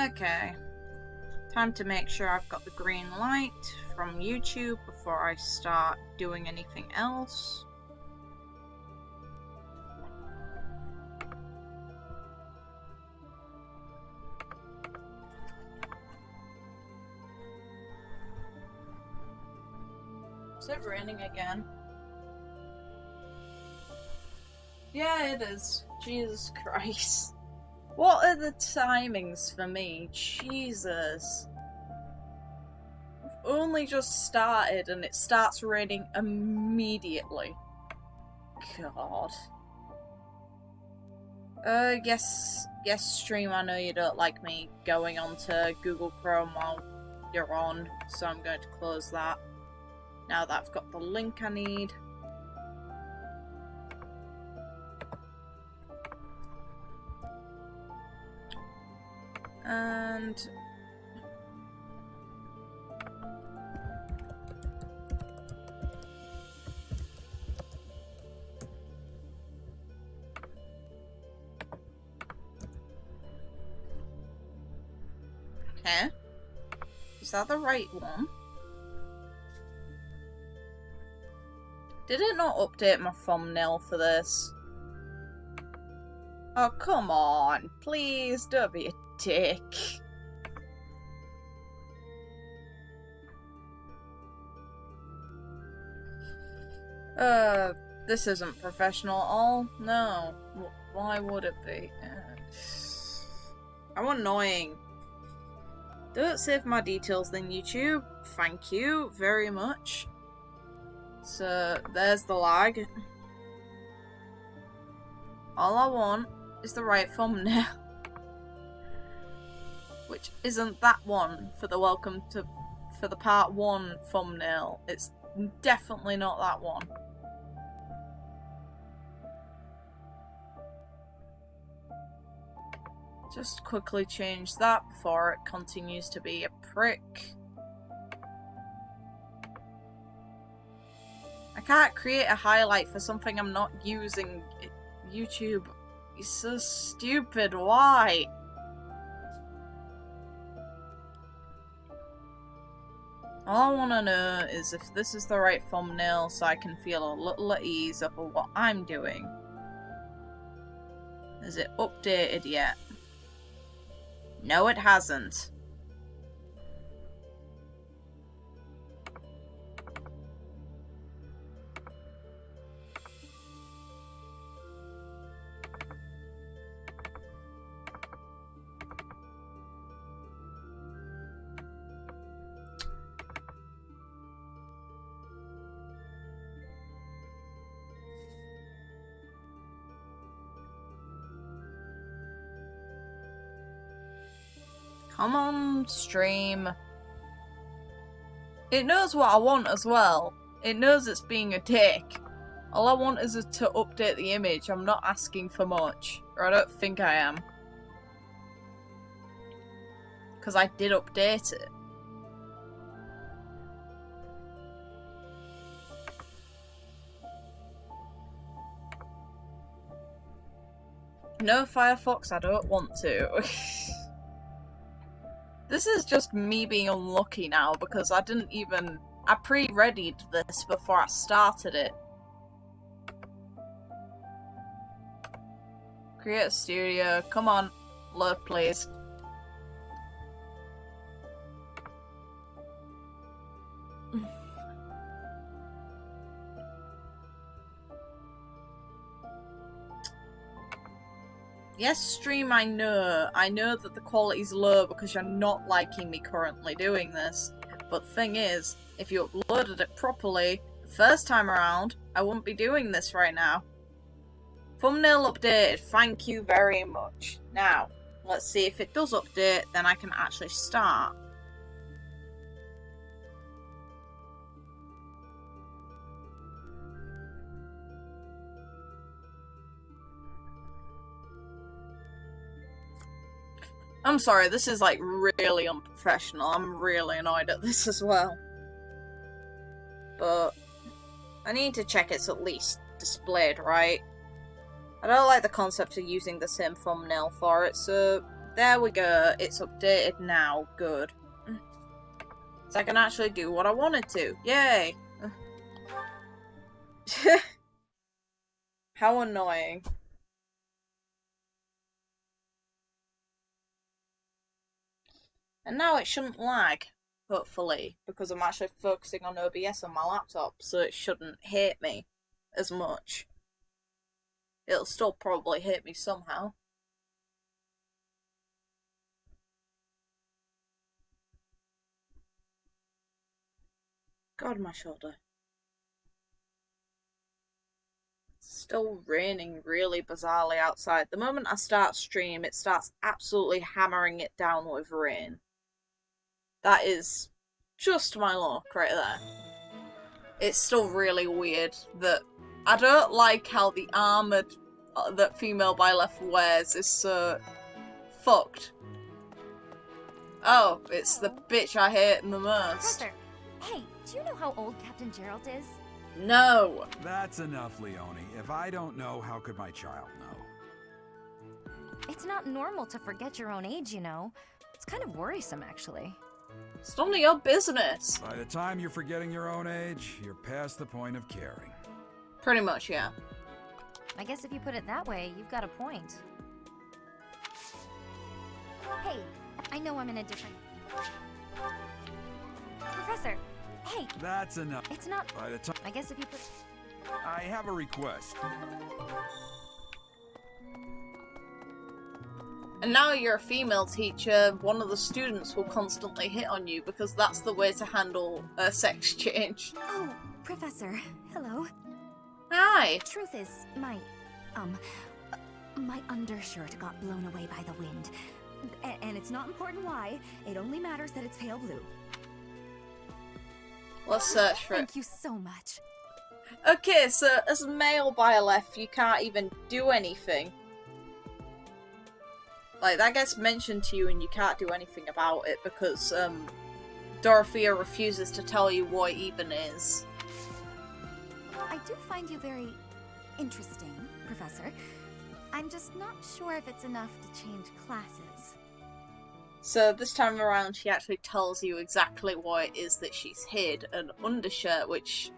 Okay. Time to make sure I've got the green light from YouTube before I start doing anything else. Is it raining again? Yeah, it is. Jesus Christ. What are the timings for me? Jesus. I've only just started and it starts raining immediately. God. Yes, stream, I know you don't like me going onto Google Chrome while you're on, so I'm going to close that. Now that I've got the link I need. And... okay. Is that the right one? Did it not update my thumbnail for this? Oh, come on. Please, don't be a dick. This isn't professional at all. No. Why would it be? How annoying. Don't save my details then, YouTube. Thank you very much. So, there's the lag. All I want is the right thumbnail. Which isn't that one for the for the part 1 thumbnail. It's definitely not that one. Just quickly change that before it continues to be a prick. I can't create a highlight for something I'm not using. YouTube is so stupid. Why? All I want to know is if this is the right thumbnail so I can feel a little at ease over what I'm doing. Is it updated yet? No, it hasn't. Come on, stream. It knows what I want as well. It knows it's being a dick. All I want is to update the image. I'm not asking for much. Or I don't think I am. Because I did update it. No, Firefox, I don't want to. This is just me being unlucky now because I pre-readied this before I started it. Create a studio, come on, load please. Yes, stream, I know that the quality's low because you're not liking me currently doing this. But the thing is, if you uploaded it properly the first time around, I wouldn't be doing this right now. Thumbnail updated, thank you very much. Now, let's see if it does update, then I can actually start. I'm sorry, this is like really unprofessional. I'm really annoyed at this as well. But I need to check it's at least displayed right. I don't like the concept of using the same thumbnail for it, so There we go. It's updated now. Good. So I can actually do what I wanted to. Yay! How annoying. And now it shouldn't lag, hopefully, because I'm actually focusing on OBS on my laptop, so it shouldn't hate me as much. It'll still probably hate me somehow. God, my shoulder. It's still raining really bizarrely outside. The moment I start stream, it starts absolutely hammering it down with rain. That is just my luck right there. It's still really weird that I don't like how the armor that female Byleth wears is so fucked. Oh, it's the bitch I hate the most. Professor, hey, do you know how old Captain Gerald is? No. That's enough, Leone. If I don't know, how could my child know? It's not normal to forget your own age, you know. It's kind of worrisome, actually. It's none of your business. By the time you're forgetting your own age, you're past the point of caring. Pretty much, yeah. I guess if you put it that way, you've got a point. Hey, I know I'm in a different... Professor, hey! That's enough. It's not... By the time... I guess if you put... I have a request. And now you're a female teacher, one of the students will constantly hit on you because that's the way to handle a sex change. Oh, Professor, hello. Hi. Truth is, my undershirt got blown away by the wind. And it's not important why, it only matters that it's pale blue. Let's search for it. Thank you so much. Okay, so as a male Byleth, you can't even do anything. Like, that gets mentioned to you and you can't do anything about it because, Dorothea refuses to tell you what it even is. I do find you very interesting, Professor. I'm just not sure if it's enough to change classes. So this time around, she actually tells you exactly what it is that she's hid. An undershirt, which,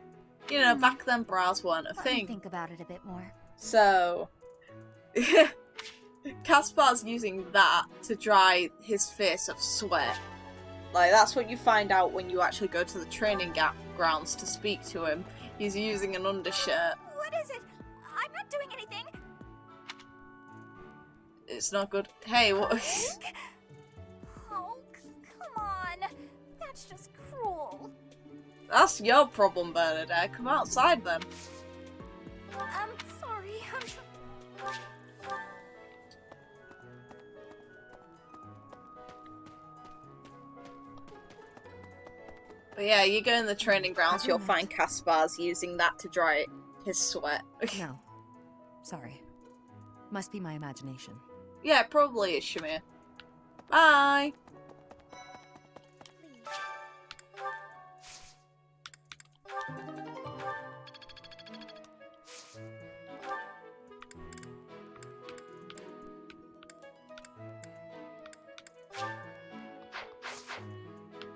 you know, back then bras weren't a Let thing. me think about it a bit more. So... Caspar's using that to dry his face of sweat. Like, that's what you find out when you actually go to the training grounds to speak to him. He's using an undershirt. What is it? I'm not doing anything! It's not good. Hey, what? Oh, come on! That's just cruel. That's your problem, Bernadette. Come outside then. I'm sorry, But yeah, you go in the training grounds, you'll find Caspar's using that to dry his sweat. No. Sorry. Must be my imagination. Yeah, it probably is, Shamir. Bye!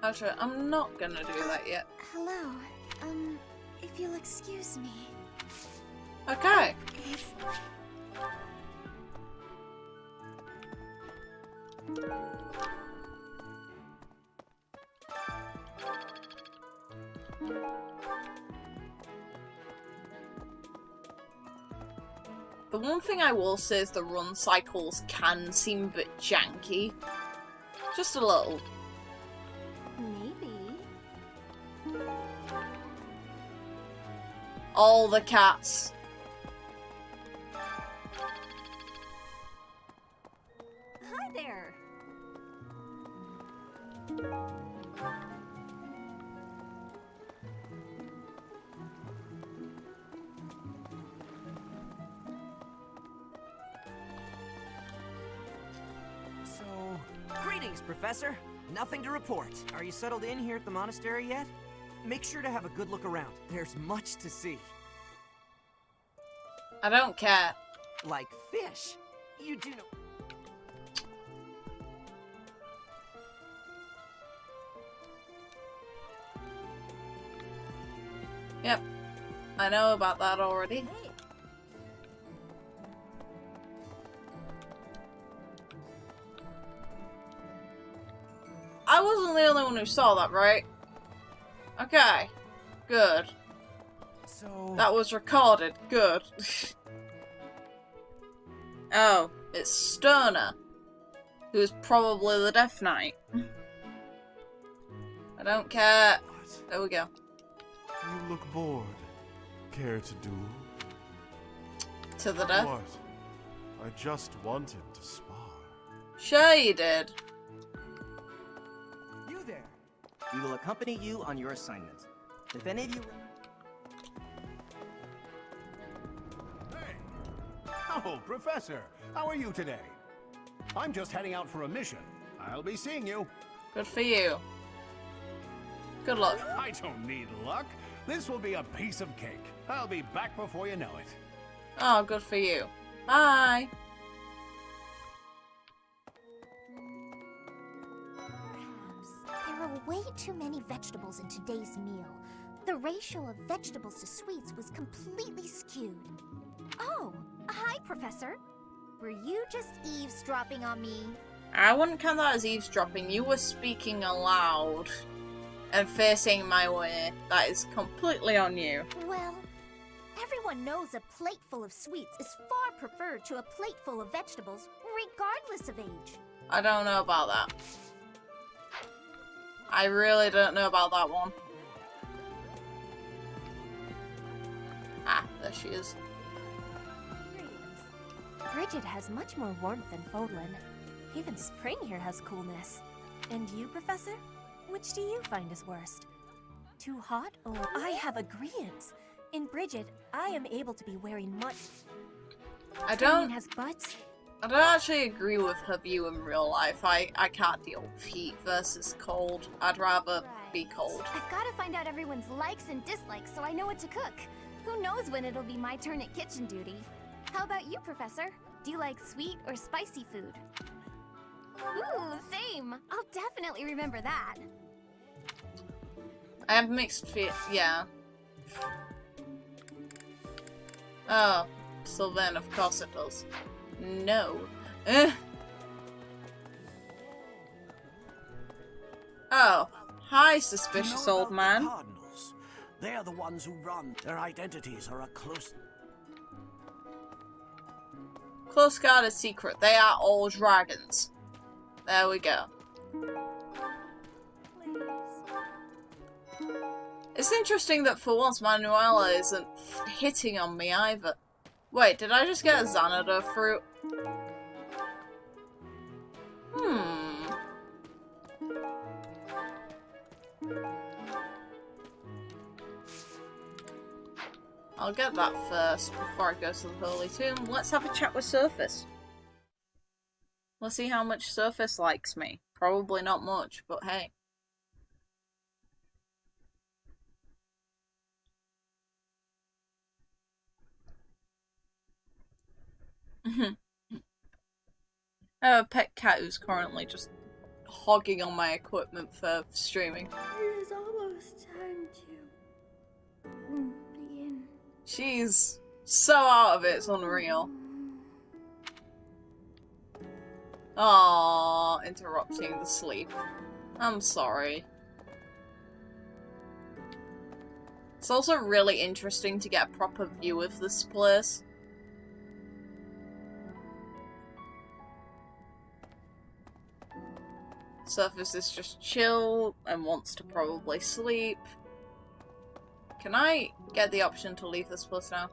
Actually, I'm not gonna do that yet. Hello. If you'll excuse me. Okay. The one thing I will say is the run cycles can seem a bit janky. Just a little. Maybe. All the cats. Hi there. So, greetings, Professor. Nothing to report. Are you settled in here at the monastery yet? Make sure to have a good look around. There's much to see. I don't care. Like fish. You do know... Yep. I know about that already. Hey. I wasn't the only one who saw that, right? Okay. Good. So... That was recorded. Good. Oh, it's Sterner, who's probably the Death Knight. I don't care. What? There we go. You look bored. Care to duel? To the death? What? I just wanted to spar. Sure you did. You there! We will accompany you on your assignment. If any of you... Oh, Professor, how are you today? I'm just heading out for a mission. I'll be seeing you. Good for you. Good luck. I don't need luck. This will be a piece of cake. I'll be back before you know it. Oh, good for you. Bye. Perhaps. There were way too many vegetables in today's meal. The ratio of vegetables to sweets was completely skewed. Oh, hi, Professor. Were you just eavesdropping on me? I wouldn't count that as eavesdropping. You were speaking aloud and facing my way. That is completely on you. Well, everyone knows a plate full of sweets is far preferred to a plate full of vegetables, regardless of age. I don't know about that. I really don't know about that one. Ah, there she is. Bridget has much more warmth than Fodlan. Even spring here has coolness. And you, Professor? Which do you find is worst? Too hot or I have agreeance. In Bridget, I am able to be wearing much... I Training don't has butts. I don't actually agree with her view in real life. I can't deal with heat versus cold. I'd rather be cold. I've got to find out everyone's likes and dislikes so I know what to cook. Who knows when it'll be my turn at kitchen duty? How about you, Professor? Do you like sweet or spicy food? Ooh, same! I'll definitely remember that. I have mixed yeah. Oh, so then of course it does. No. Oh, hi, suspicious old man. Cardinals. They're the ones who run. Their identities are a close... Close guarded secret. They are all dragons. There we go. It's interesting that for once Manuela isn't hitting on me either. Wait, did I just get a Xanadu fruit? I'll get that first before I go to the Holy Tomb. Let's have a chat with Sothis. Let's see how much Sothis likes me. Probably not much, but hey. I have a pet cat who's currently just hogging on my equipment for streaming. It is almost time to begin. She's so out of it, it's unreal. Aww, interrupting the sleep. I'm sorry. It's also really interesting to get a proper view of this place. Sothis is just chill and wants to probably sleep. Can I get the option to leave this place now?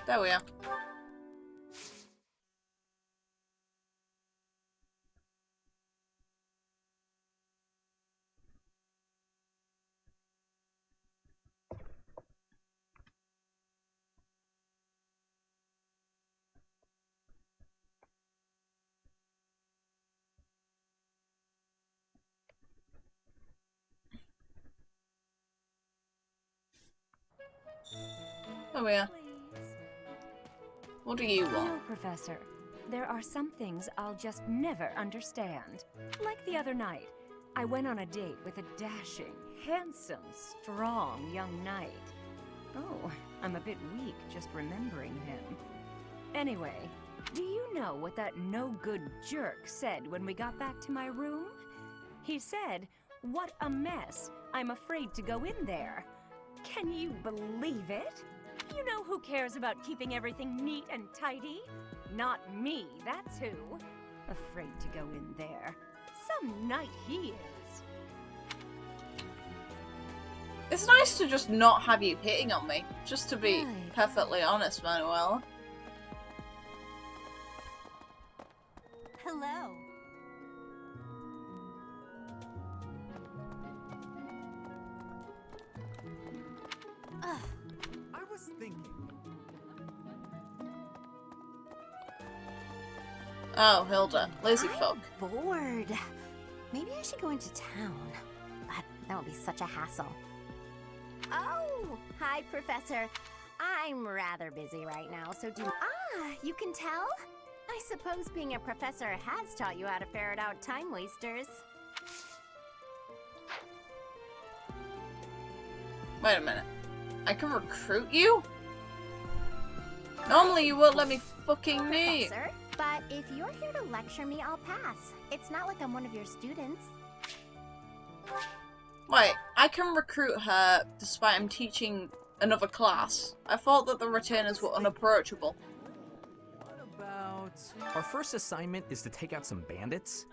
There we are. There we are. What do you want? No, Professor. There are some things I'll just never understand. Like the other night, I went on a date with a dashing, handsome, strong young knight. Oh, I'm a bit weak just remembering him. Anyway, do you know what that no-good jerk said when we got back to my room? He said, "What a mess. I'm afraid to go in there." Can you believe it? You know who cares about keeping everything neat and tidy? Not me, that's who. Afraid to go in there. Some knight he is. It's nice to just not have you hitting on me. Just to be Right. perfectly honest, Manuel. Hello. I was thinking. Oh, Hilda. Lazy fuck. Bored. Maybe I should go into town. But that would be such a hassle. Oh, hi, Professor. I'm rather busy right now, so do... Ah, you can tell? I suppose being a professor has taught you how to ferret out time wasters. Wait a minute. I can recruit you? Normally you won't let me fucking meet. Professor, but if you're here to lecture me, I'll pass. It's not like I'm one of your students. Wait, I can recruit her despite I'm teaching another class. I thought that the retainers were unapproachable. What about... Our first assignment is to take out some bandits.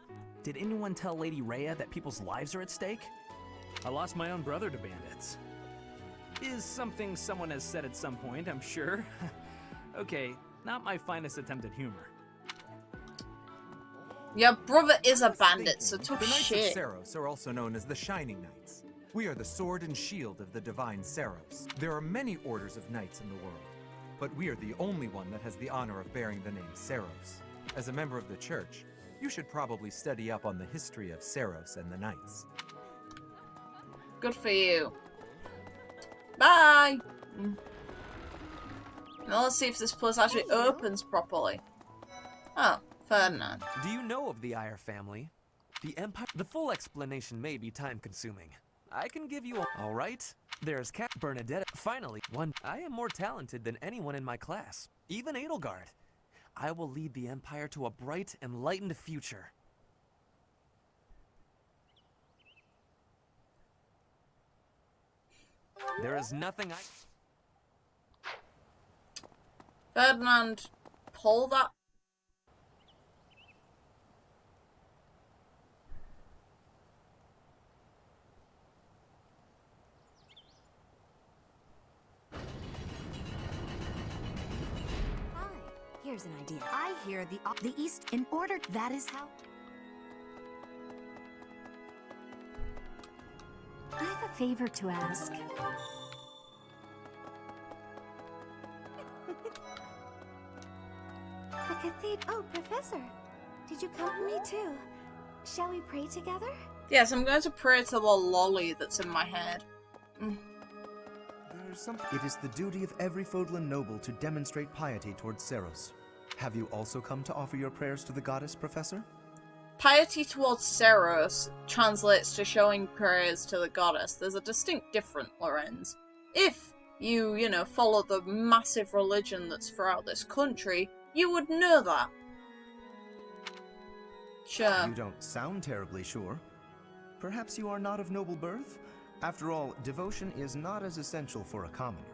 Did anyone tell Lady Rhea that people's lives are at stake? I lost my own brother to bandits. Is something someone has said at some point, I'm sure. Okay, not my finest attempt at humor. Your brother is a bandit, so The tough Knights shit. of Seiros are also known as the Shining Knights. We are the sword and shield of the divine Seiros. There are many orders of knights in the world, but we are the only one that has the honor of bearing the name Seiros. As a member of the church, you should probably study up on the history of Seiros and the knights. Good for you. Bye! Now let's see if this place actually opens properly. Oh, Ferdinand. Do you know of the Eyre family? The Empire? The full explanation may be time-consuming. I can give you a... Alright, there's Cat Bernadette. Finally, I am more talented than anyone in my class, even Edelgard. I will lead the Empire to a bright, enlightened future. There is nothing Ferdinand, pull that. Hi. Here's an idea. I hear the East in order. That is how... I have a favor to ask. The cathedral. Oh, Professor. Did you come to me too? Shall we pray together? Yes, I'm going to pray to the lolly that's in my head. There's something. It is the duty of every Fodlan noble to demonstrate piety towards Seiros. Have you also come to offer your prayers to the goddess, Professor? Piety towards Seiros translates to showing prayers to the goddess. There's a distinct difference, Lorenz. If you know, follow the massive religion that's throughout this country, you would know that. Sure. You don't sound terribly sure. Perhaps you are not of noble birth? After all, devotion is not as essential for a commoner.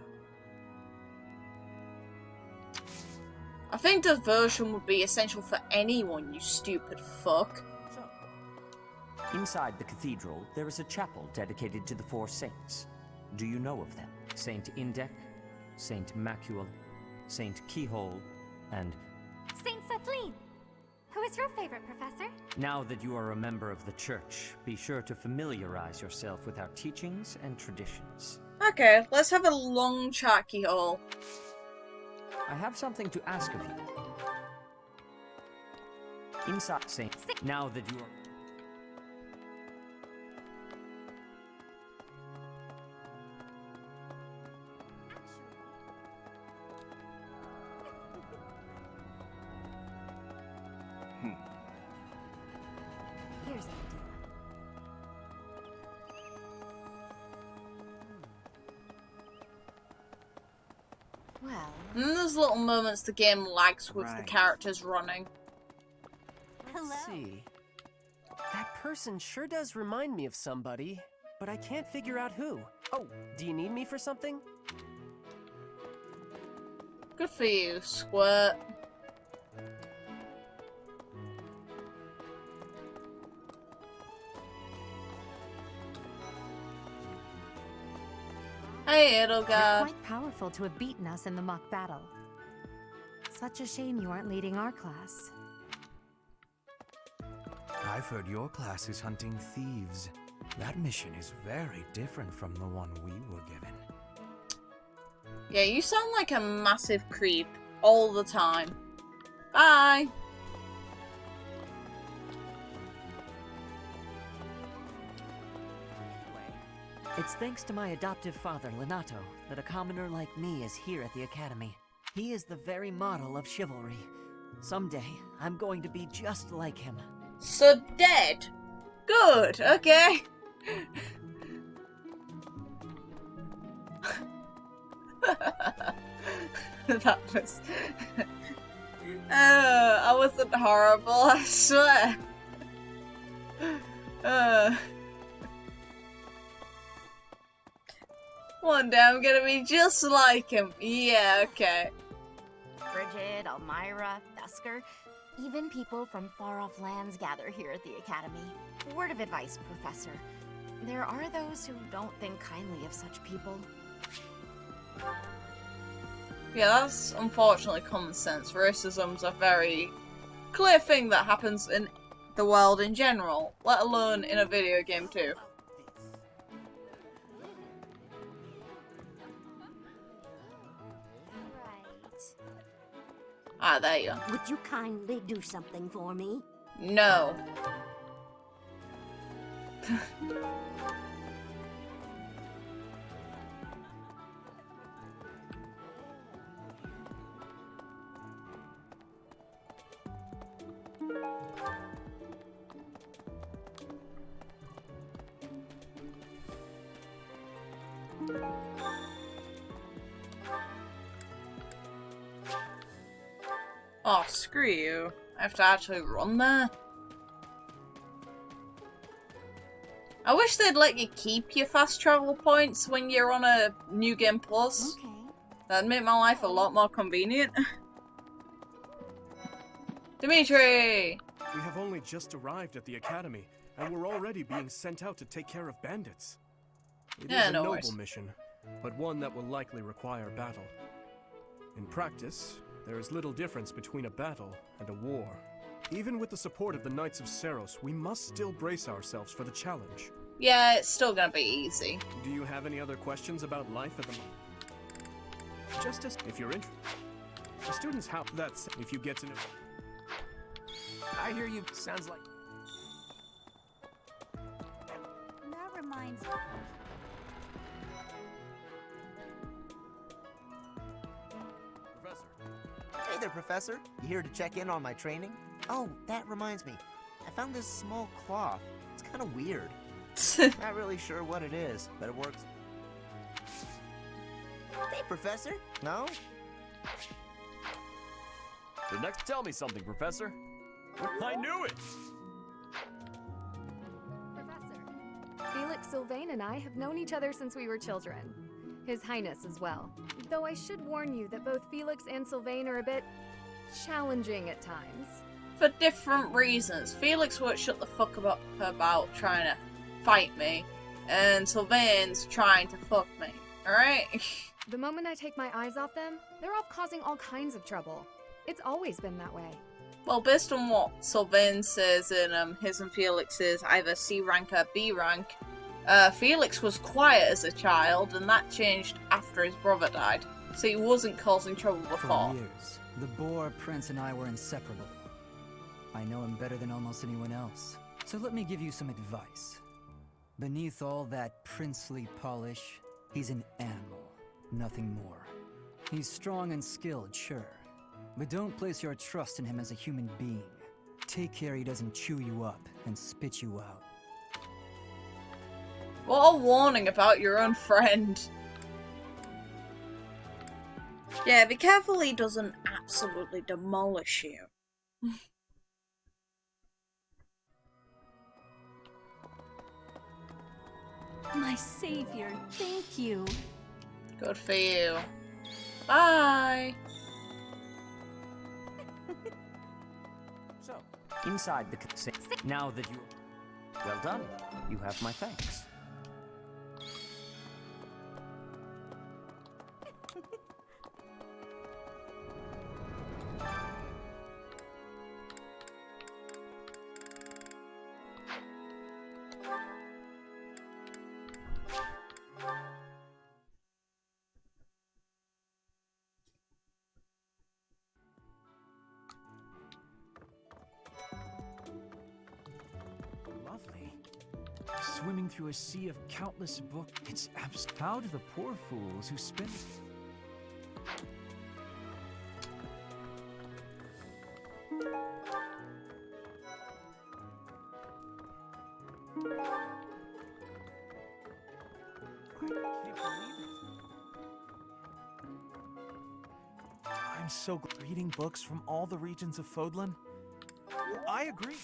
I think devotion would be essential for anyone, you stupid fuck. Inside the cathedral, there is a chapel dedicated to the four saints. Do you know of them? Saint Indec, Saint Macule, Saint Keyhole, and... Saint Celine! Who is your favorite, Professor? Now that you are a member of the church, be sure to familiarize yourself with our teachings and traditions. Okay, let's have a long chat, Keyhole. I have something to ask of you. Inside Saint... Now that you are... Well... And then there's little moments the game lags with the characters running. Let's see. That person sure does remind me of somebody, but I can't figure out who. Oh, do you need me for something? Good for you, Squirt. Hey, Edelgard. You're quite powerful to have beaten us in the mock battle. Such a shame you aren't leading our class. I've heard your class is hunting thieves. That mission is very different from the one we were given. Yeah, you sound like a massive creep all the time. Bye! It's thanks to my adoptive father, Lenato, that a commoner like me is here at the Academy. He is the very model of chivalry. Someday, I'm going to be just like him. So dead? Good, okay. That was... I wasn't horrible, I swear. One day I'm gonna be just like him. Yeah, okay. Bridget, Elmira, Thusker, even people from far-off lands gather here at the Academy. Word of advice, Professor. There are those who don't think kindly of such people. Yeah, that's unfortunately common sense. Racism's a very clear thing that happens in the world in general, let alone in a video game too. Ah, there you are. Would you kindly do something for me? No. Oh, screw you. I have to actually run there. I wish they'd let you keep your fast travel points when you're on a New Game Plus. Okay. That'd make my life a lot more convenient. Dimitri! We have only just arrived at the Academy, and we're already being sent out to take care of bandits. It is a no noble worries. mission, but one that will likely require battle. In practice, there is little difference between a battle and a war. Even with the support of the Knights of Seiros, we must still brace ourselves for the challenge. Yeah, it's still gonna be easy. Do you have any other questions about life at the moment? Just as if you're interested. The students have that's if you get to know. I hear you. Sounds like... That reminds me. Hey there, Professor. You here to check in on my training? Oh, that reminds me. I found this small cloth. It's kind of weird. Not really sure what it is, but it works. Hey, Professor. No? The next, tell me something, Professor. I knew it! Felix Sylvain and I have known each other since we were children. His Highness as well. Though I should warn you that both Felix and Sylvain are a bit challenging at times. For different reasons. Felix won't shut the fuck up about trying to fight me, and Sylvain's trying to fuck me. Alright? The moment I take my eyes off them, they're off causing all kinds of trouble. It's always been that way. Well, based on what Sylvain says in his and Felix's either C rank or B rank, Felix was quiet as a child, and that changed after his brother died. So he wasn't causing trouble before. For years, the Boar Prince and I were inseparable. I know him better than almost anyone else. So let me give you some advice. Beneath all that princely polish, he's an animal, nothing more. He's strong and skilled, sure. But don't place your trust in him as a human being. Take care he doesn't chew you up and spit you out. What a warning about your own friend. Yeah, be careful he doesn't absolutely demolish you. My savior, thank you. Good for you. Bye. So, inside the now that you... Well done. You have my thanks. Lovely. Swimming through a sea of countless books. It's how do the poor fools who spend... I'm so reading books from all the regions of Fodlan. I agree.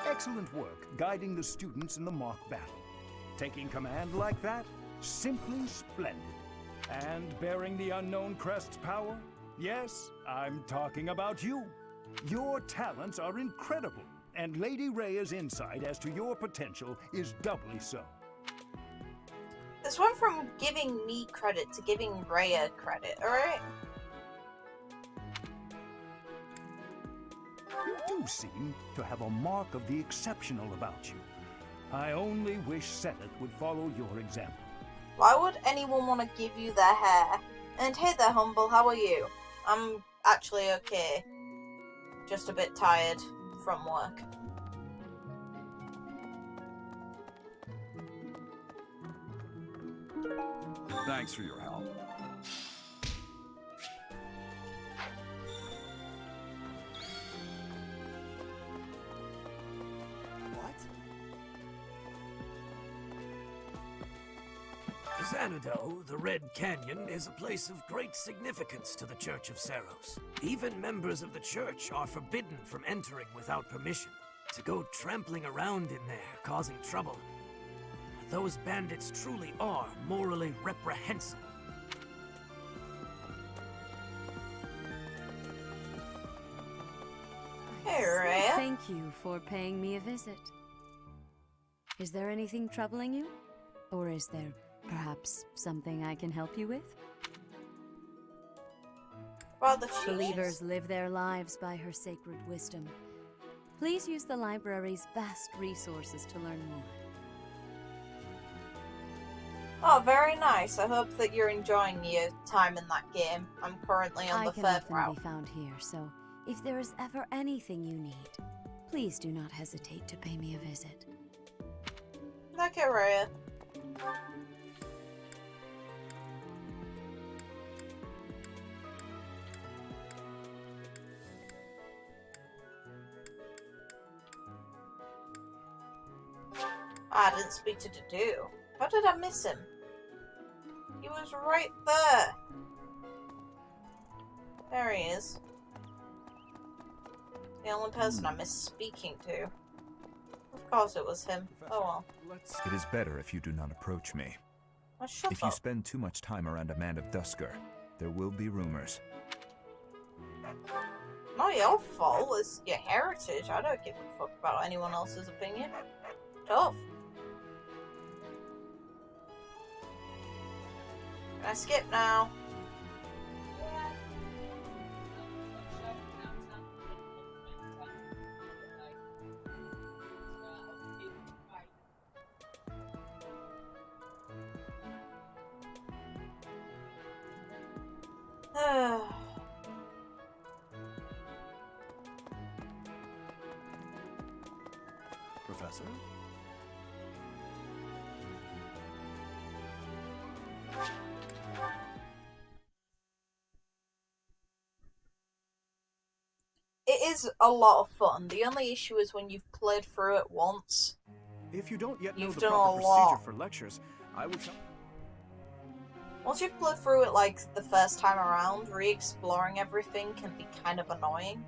Excellent work guiding the students in the mock battle. Taking command like that? Simply splendid. And bearing the unknown crest's power? Yes, I'm talking about you. Your talents are incredible, and Lady Rhea's insight as to your potential is doubly so. This went from giving me credit to giving Rhea credit, alright? You do seem to have a mark of the exceptional about you. I only wish Senate would follow your example. Why would anyone want to give you their hair? And hey there, Humble, how are you? I'm actually okay. Just a bit tired from work. Thanks for your help. Xanadu, the Red Canyon, is a place of great significance to the Church of Seiros. Even members of the church are forbidden from entering without permission. To go trampling around in there, causing trouble. Those bandits truly are morally reprehensible. Hey, Rhea. Thank you for paying me a visit. Is there anything troubling you? Or is there perhaps something I can help you with? Well, the Believers live their lives by her sacred wisdom. Please use the library's vast resources to learn more. Oh, very nice. I hope that you're enjoying your time in that game. I'm currently on the I can third often route. be found here, so if there is ever anything you need, please do not hesitate to pay me a visit. Okay, Rhea. I didn't speak to Dedu. How did I miss him? He was right there. There he is. The only person I missed speaking to. Of course it was him. Oh well. It is better if you do not approach me. Oh, shut If up. you spend too much time around a man of Dusker, there will be rumors. Not your fault, it's your heritage. I don't give a fuck about anyone else's opinion. Tough. Can I skip now? Professor? is a lot of fun. The only issue is when you've played through it once. If you don't yet know You've the done proper a procedure lot. for lectures, I will tell. Once you've played through it like the first time around, re-exploring everything can be kind of annoying.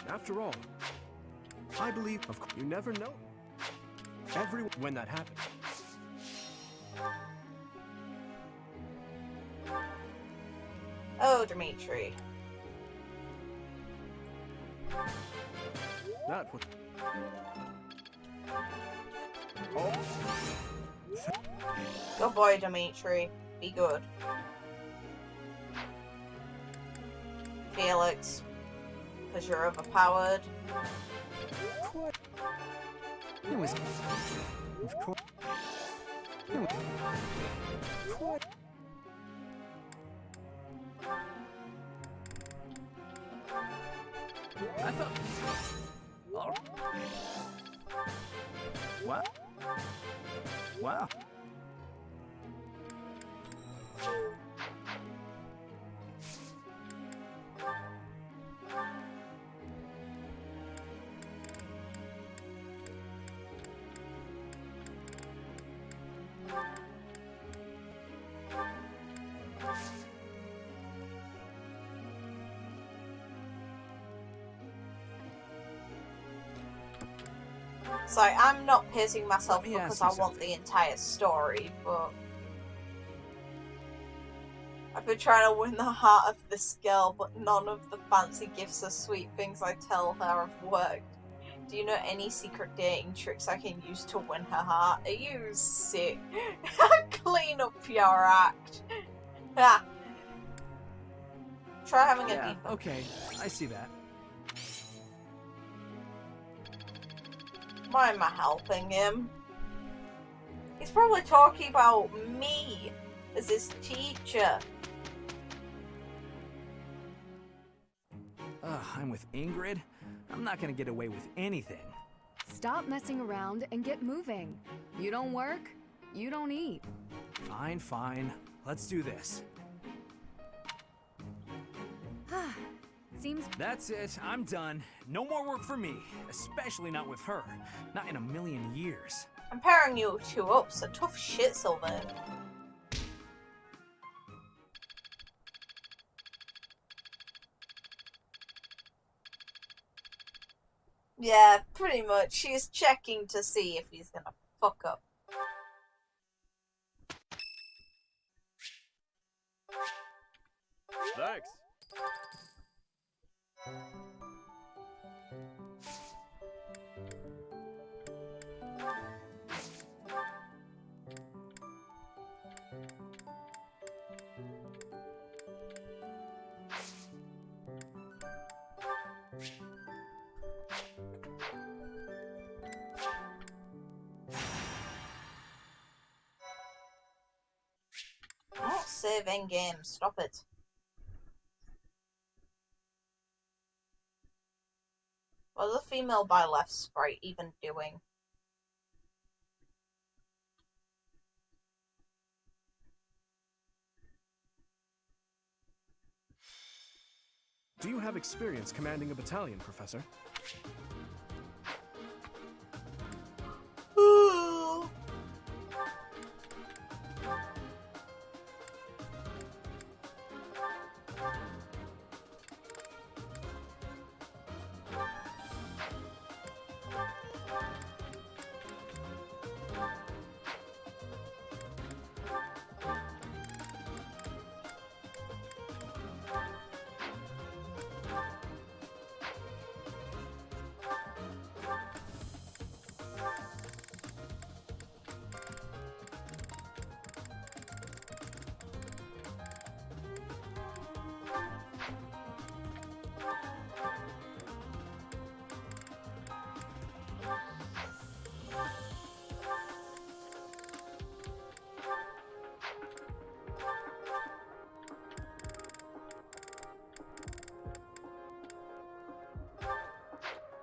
After all, I believe you never know. When that happens. Oh, Dimitri. That would. Oh. Good boy, Dimitri. Be good. Felix, because you're overpowered. It was... Of course... I thought... Oh. Wow. Wow. So I'm not pacing myself Let me because ask I you want the entire story, but I've been trying to win the heart of this girl, but none of the fancy gifts or sweet things I tell her have worked. Do you know any secret dating tricks I can use to win her heart? Are you sick? Clean up your act. Ah. Try having a Yeah, deeper. okay, I see that. Why am I helping him? He's probably talking about me as his teacher. I'm with Ingrid. I'm not gonna get away with anything. Stop messing around and get moving. You don't work, you don't eat. Fine, fine. Let's do this. Seems... That's it. I'm done. No more work for me. Especially not with her. Not in a million years. I'm pairing you two up, so tough shit, Sylvan. Yeah, pretty much. She's checking to see if he's gonna fuck up. Thanks. Don't save in-game, stop it. What's the female Byleth sprite even doing? Do you have experience commanding a battalion, Professor?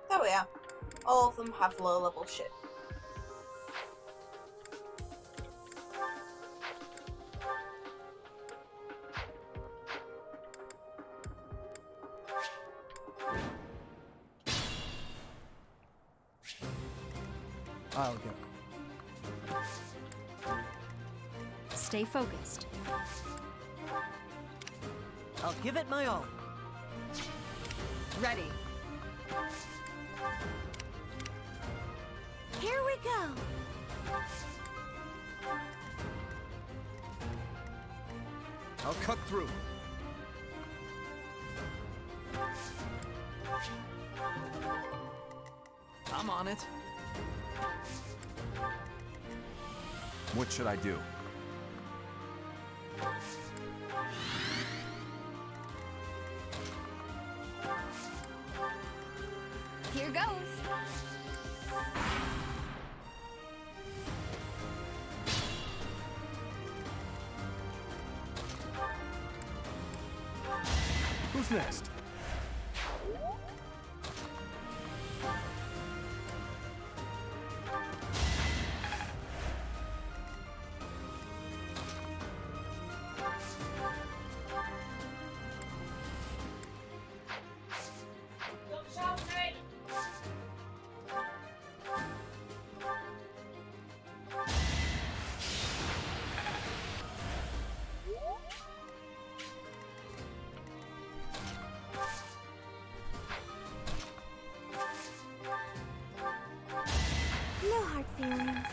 There we are. All of them have low-level shit. I'll go. Stay focused. I'll give it my all. Ready. Here we go. I'll cut through. I'm on it. What should I do? Here goes. Who's next? No hard feelings.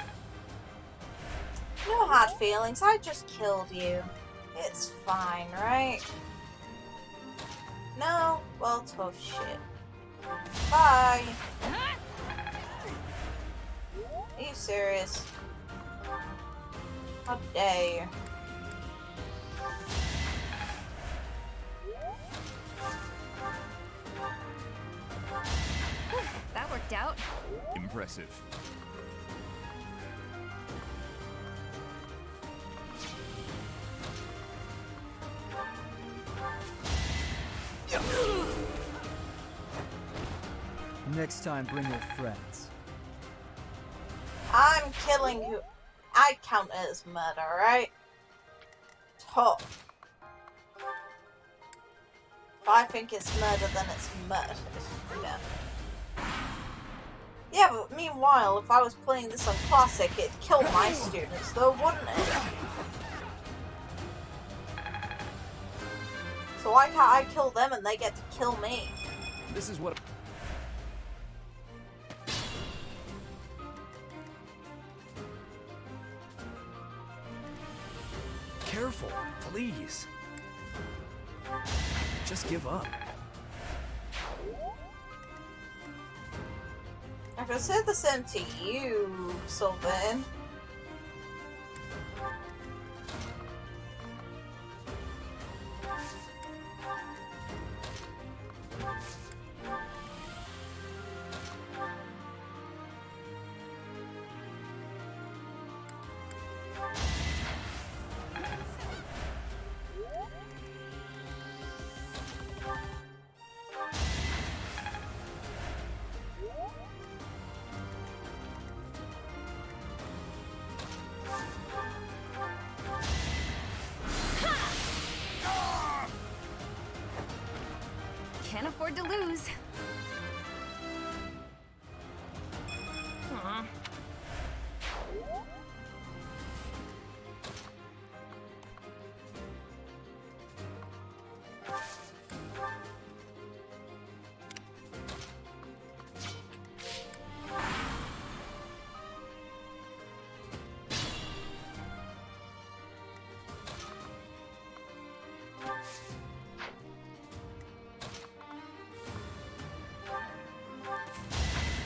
No hard feelings, I just killed you. It's fine, right? No? Well, tough shit. Bye! Are you serious? How dare you? That worked out. Impressive. Next time, bring your friends. I'm killing who I count as murder, right? Tough. If I think it's murder, then it's murder. Yeah. Yeah, but meanwhile, if I was playing this on Classic, it'd kill my students, though, wouldn't it? So why can't I kill them and they get to kill me? This is what... Careful, please. Just give up. I could say the same to you, Sylvan. Can't afford to lose. Aw.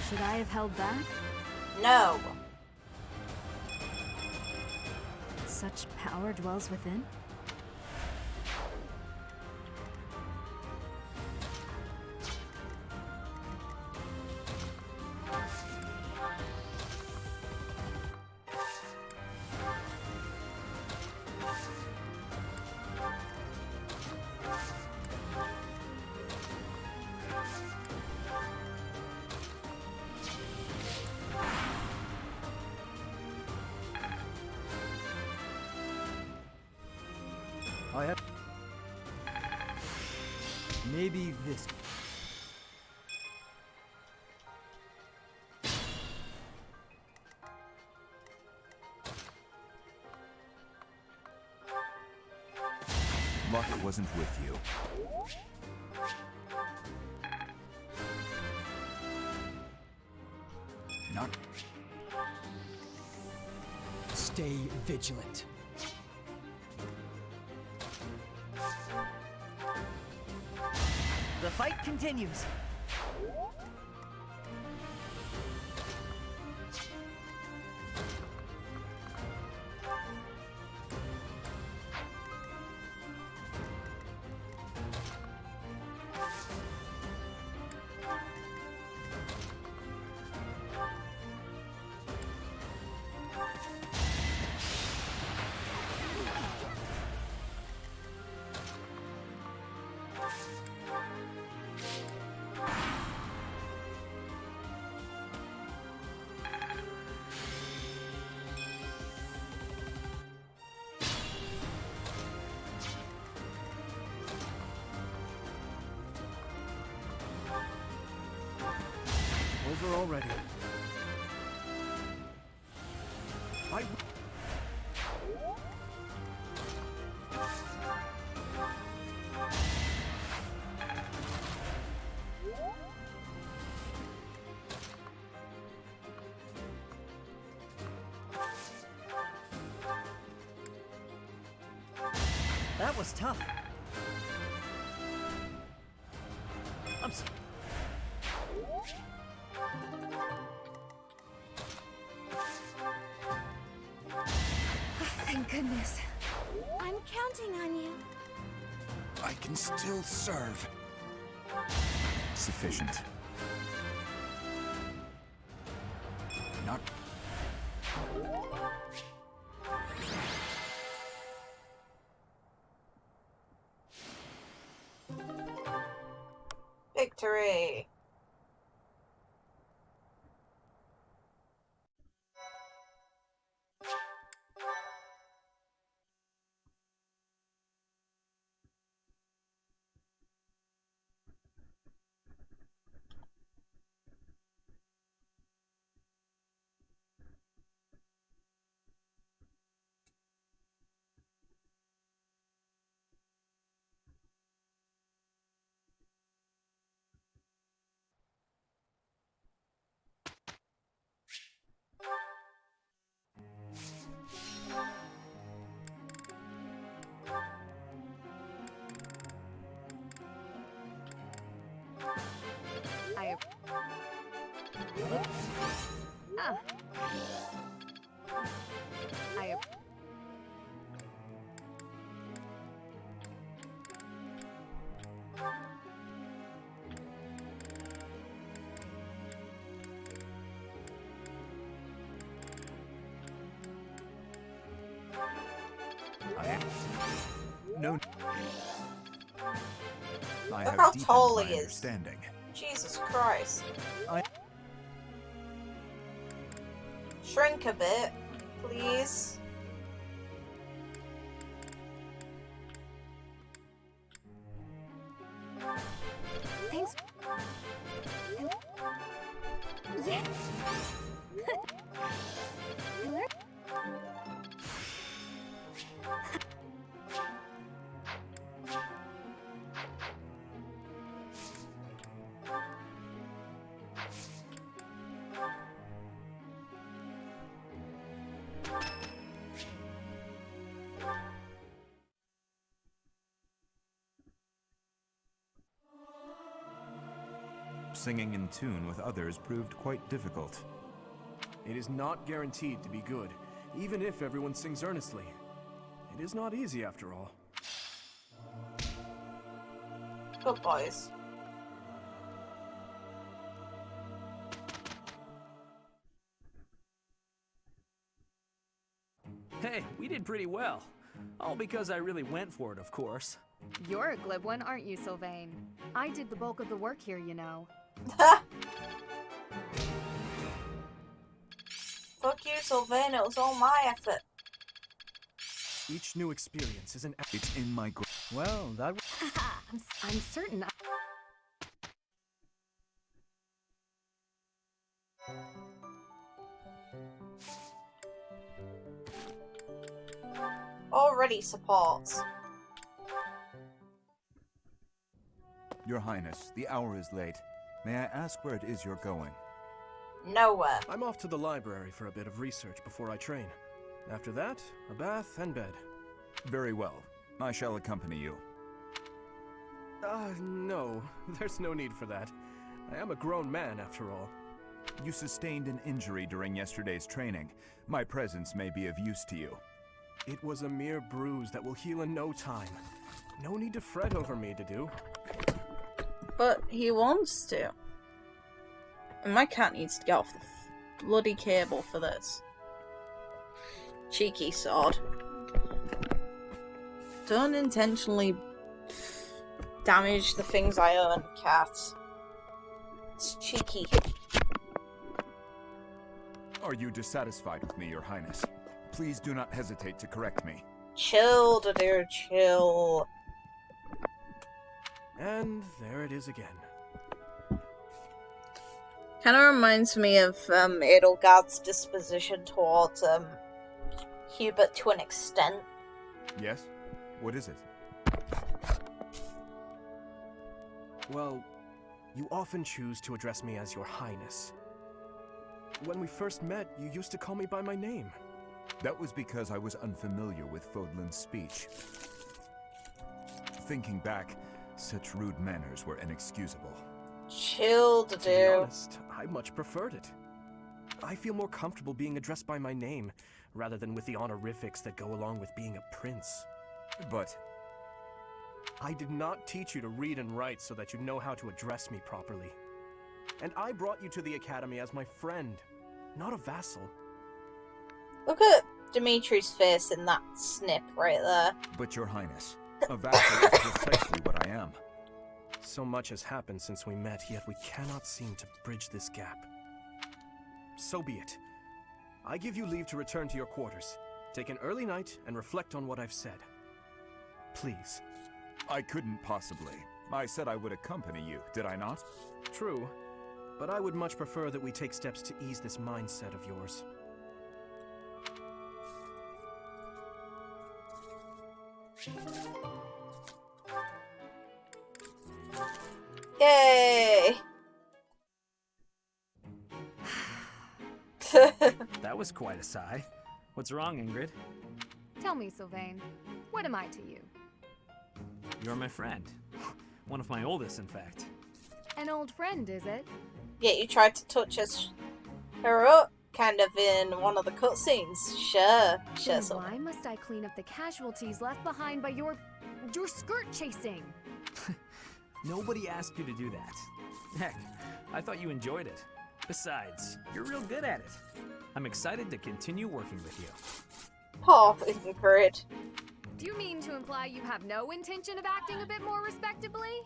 Should I have held back? No. Such power dwells within? I have... Maybe this... Luck wasn't with you. Not. Stay vigilant. The fight continues. Over already. That was tough. I'm so Thank goodness. I'm counting on you. I can still serve. Sufficient. Not. Victory! No. I Look have how deepened tall my he is. understanding. Jesus Christ. Shrink a bit, please. Thanks. Yeah. Singing in tune with others proved quite difficult. It is not guaranteed to be good, even if everyone sings earnestly. It is not easy after all. Good boys. Hey, we did pretty well. All because I really went for it, of course. You're a glib one, aren't you, Sylvain? I did the bulk of the work here, you know. Fuck you, Sylvain, it was all my effort. Each new experience is an... It's in my... Well, that... I'm certain Already supports. Your Highness, the hour is late. May I ask where it is you're going? Nowhere. I'm off to the library for a bit of research before I train. After that, a bath and bed. Very well. I shall accompany you. No. There's no need for that. I am a grown man, after all. You sustained an injury during yesterday's training. My presence may be of use to you. It was a mere bruise that will heal in no time. No need to fret over me, Dedu. But he wants to. And my cat needs to get off the bloody cable for this. Cheeky sod. Don't intentionally damage the things I own, cat. It's cheeky. Are you dissatisfied with me, Your Highness? Please do not hesitate to correct me. Chill, dear, chill. And there it is again. Kind of reminds me of Edelgard's disposition towards Hubert to an extent. Yes? What is it? Well, you often choose to address me as Your Highness. When we first met, you used to call me by my name. That was because I was unfamiliar with Fodlan's speech. Thinking back, such rude manners were inexcusable. Chill, To be dude. honest, I much preferred it. I feel more comfortable being addressed by my name, rather than with the honorifics that go along with being a prince. But I did not teach you to read and write so that you know how to address me properly. And I brought you to the academy as my friend, not a vassal. Look at Dimitri's face in that snip right there. But Your Highness, a vassal is precisely what I am. So much has happened since we met, yet we cannot seem to bridge this gap. So be it. I give you leave to return to your quarters. Take an early night and reflect on what I've said. Please. I couldn't possibly. I said I would accompany you, did I not? True, but I would much prefer that we take steps to ease this mindset of yours. Yay! That was quite a sigh. What's wrong, Ingrid? Tell me, Sylvain, what am I to you? You're my friend. One of my oldest, in fact. An old friend, is it? Yeah, you tried to touch her up, kind of in one of the cutscenes. Sure, Then so. why must I clean up the casualties left behind by your skirt chasing? Nobody asked you to do that. Heck, I thought you enjoyed it. Besides, you're real good at it. I'm excited to continue working with you. Oh, Ingrid. Do you mean to imply you have no intention of acting a bit more respectably?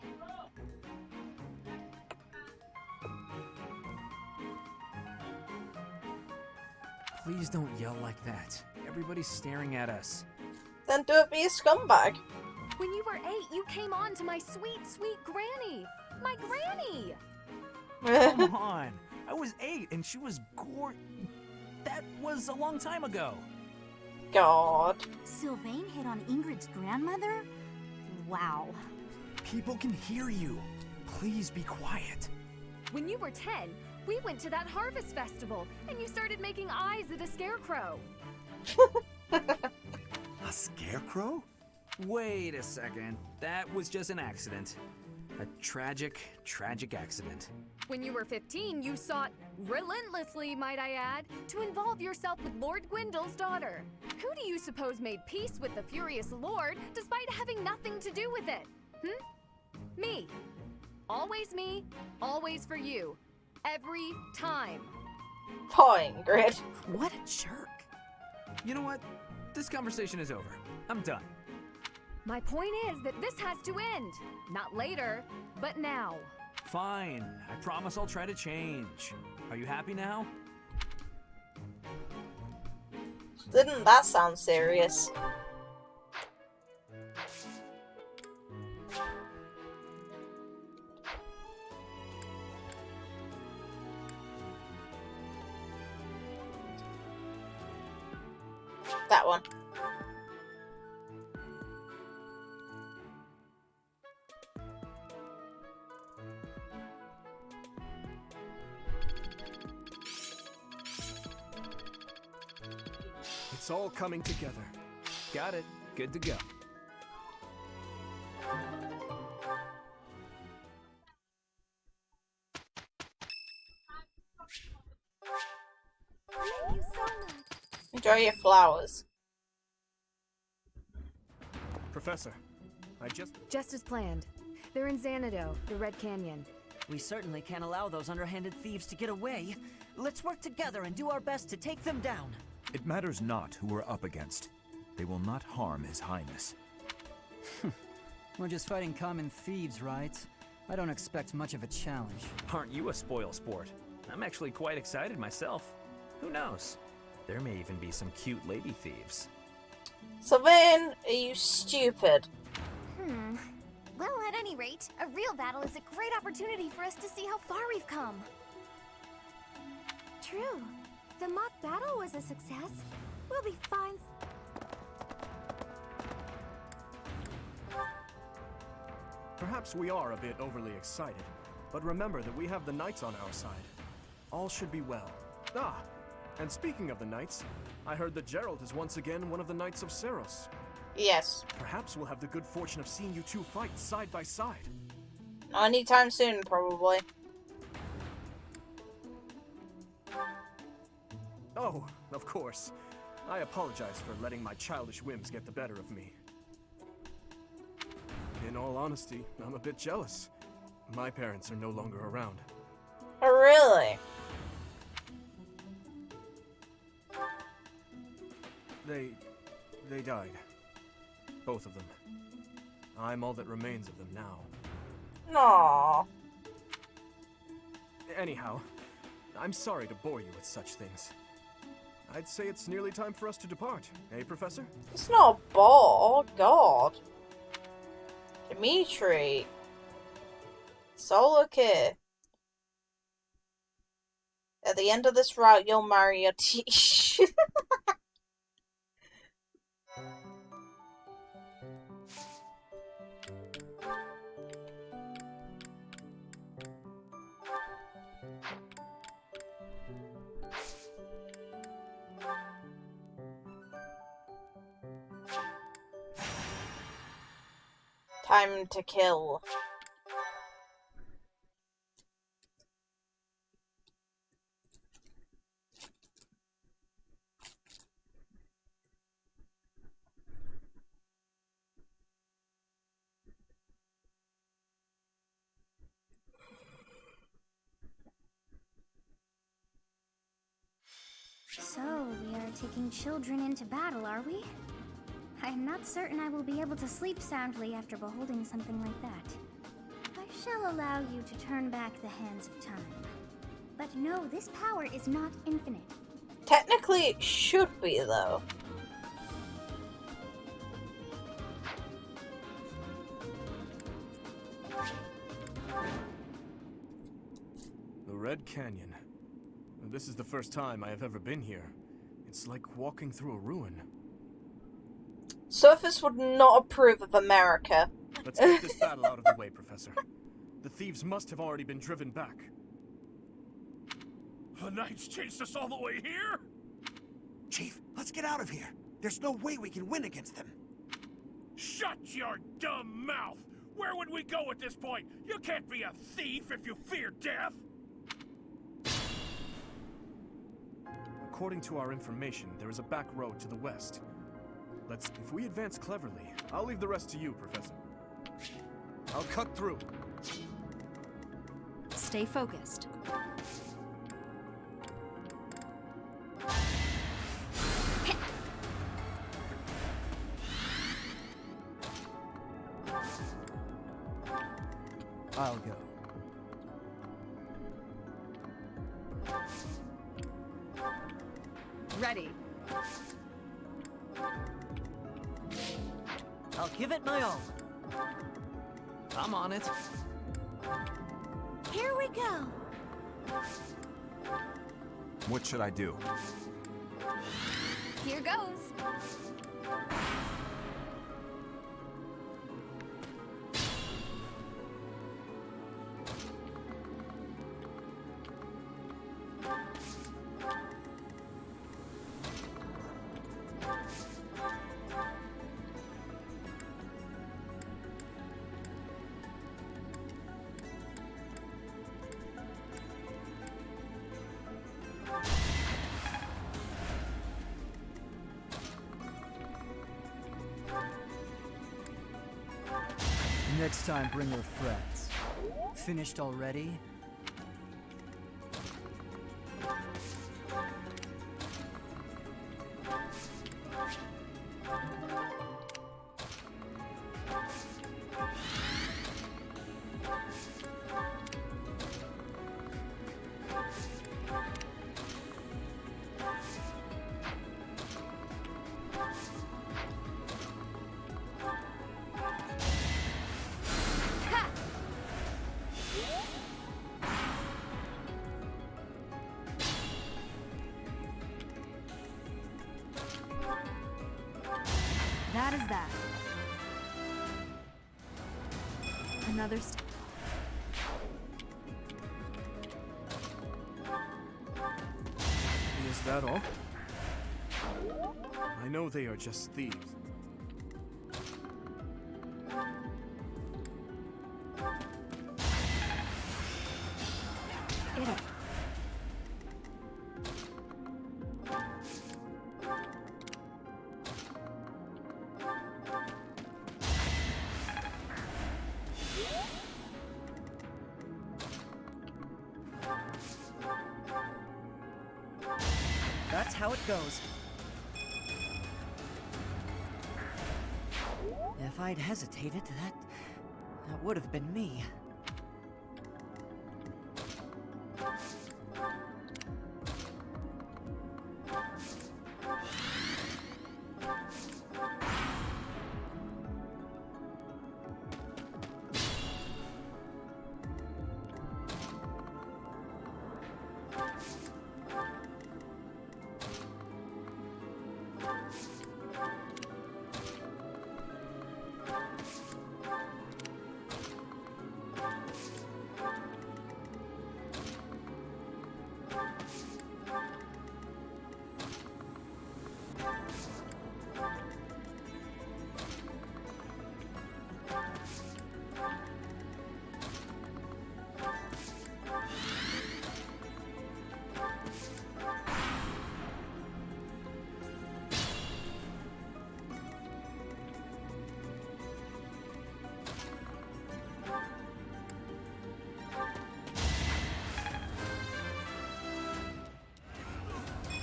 Please don't yell like that. Everybody's staring at us. Then don't be a scumbag. When you were 8, you came on to my sweet, sweet granny. My granny! Come on. I was 8 and she was That was a long time ago. God. Sylvain hit on Ingrid's grandmother? Wow. People can hear you. Please be quiet. When you were 10, we went to that harvest festival, and you started making eyes at a scarecrow. A scarecrow? Wait a second. That was just an accident. A tragic, tragic accident. When you were 15, you sought, relentlessly might I add, to involve yourself with Lord Gwendol's daughter. Who do you suppose made peace with the furious Lord, despite having nothing to do with it? Me. Always me, always for you. Every time. Poor Ingrid. What a jerk. You know what? This conversation is over. I'm done. My point is that this has to end. Not later, but now. Fine. I promise I'll try to change. Are you happy now? Didn't that sound serious? That one. all coming together. Got it. Good to go. Thank you so much. Enjoy your flowers. Professor, Just as planned. They're in Xanadu, the Red Canyon. We certainly can't allow those underhanded thieves to get away. Let's work together and do our best to take them down. It matters not who we're up against. They will not harm His Highness. We're just fighting common thieves, right? I don't expect much of a challenge. Aren't you a spoil sport? I'm actually quite excited myself. Who knows? There may even be some cute lady thieves. Sylvain, are you stupid? Well, at any rate, a real battle is a great opportunity for us to see how far we've come. True. The mock battle was a success. We'll be fine. Perhaps we are a bit overly excited, but remember that we have the knights on our side. All should be well. Ah, and speaking of the knights, I heard that Gerald is once again one of the knights of Seiros. Yes. Perhaps we'll have the good fortune of seeing you two fight side by side. Anytime soon, probably. Oh, of course. I apologize for letting my childish whims get the better of me. In all honesty, I'm a bit jealous. My parents are no longer around. Oh, really? They died. Both of them. I'm all that remains of them now. Aww. Anyhow, I'm sorry to bore you with such things. I'd say it's nearly time for us to depart, eh, Professor? It's not a bore, oh god. Dimitri. Solo kid. At the end of this route, you'll marry your teach. Time to kill. So, we are taking children into battle, are we? I am not certain I will be able to sleep soundly after beholding something like that. I shall allow you to turn back the hands of time. But no, this power is not infinite. Technically, it should be, though. The Red Canyon. This is the first time I have ever been here. It's like walking through a ruin. Sothis would not approve of America. Let's get this battle out of the way, Professor. The thieves must have already been driven back. The knights chased us all the way here? Chief, let's get out of here. There's no way we can win against them. Shut your dumb mouth! Where would we go at this point? You can't be a thief if you fear death! According to our information, there is a back road to the west. If we advance cleverly, I'll leave the rest to you, Professor. I'll cut through. Stay focused. I'll go. Ready. I'll give it my all. I'm on it. Here we go. What should I do? Here goes. Next time, bring your friends. Finished already? That is that. Another Is that all? I know they are just thieves. That's how it goes. If I'd hesitated, that would have been me.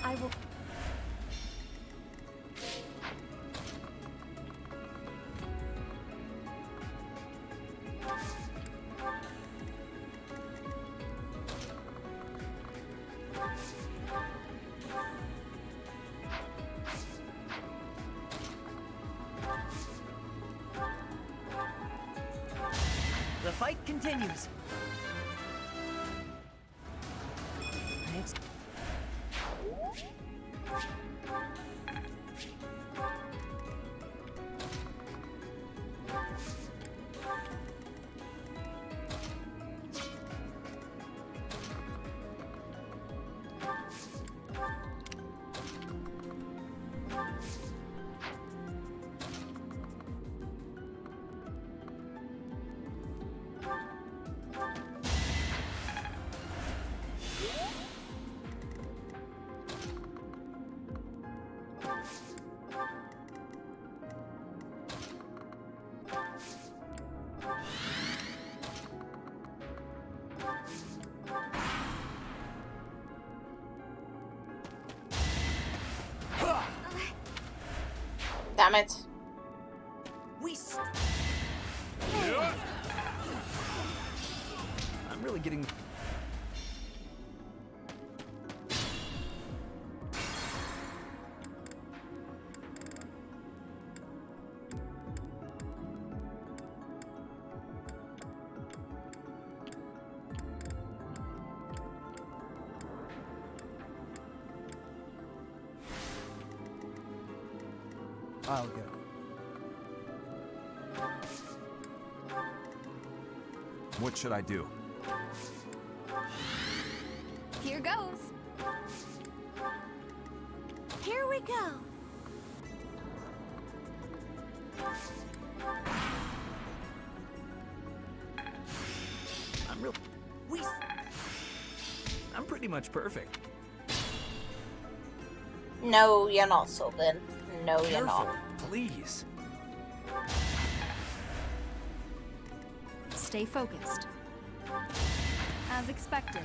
I will. The fight continues. It's... Damn it. I'm really getting... I'll go. What should I do? Here goes. Here we go. I'm pretty much perfect. No, you're not, Sylvan. No, you're Careful, not. please. stay focused. As expected.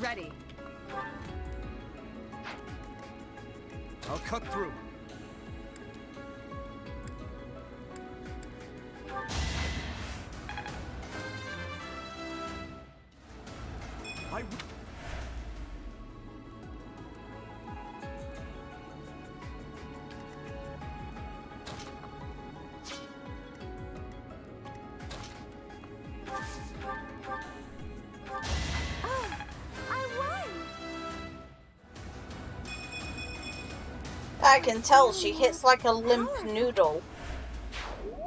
Ready. I'll cut through. I can tell she hits like a limp noodle.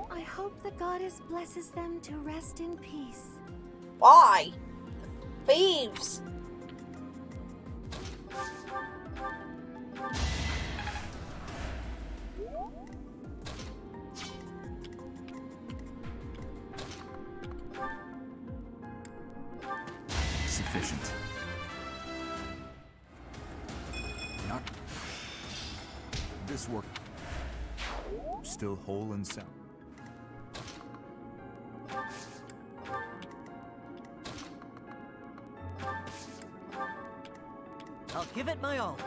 I hope the goddess blesses them to rest in peace. Why? Thieves! Sufficient. Not... This work... Still whole and sound. I'll give it my all.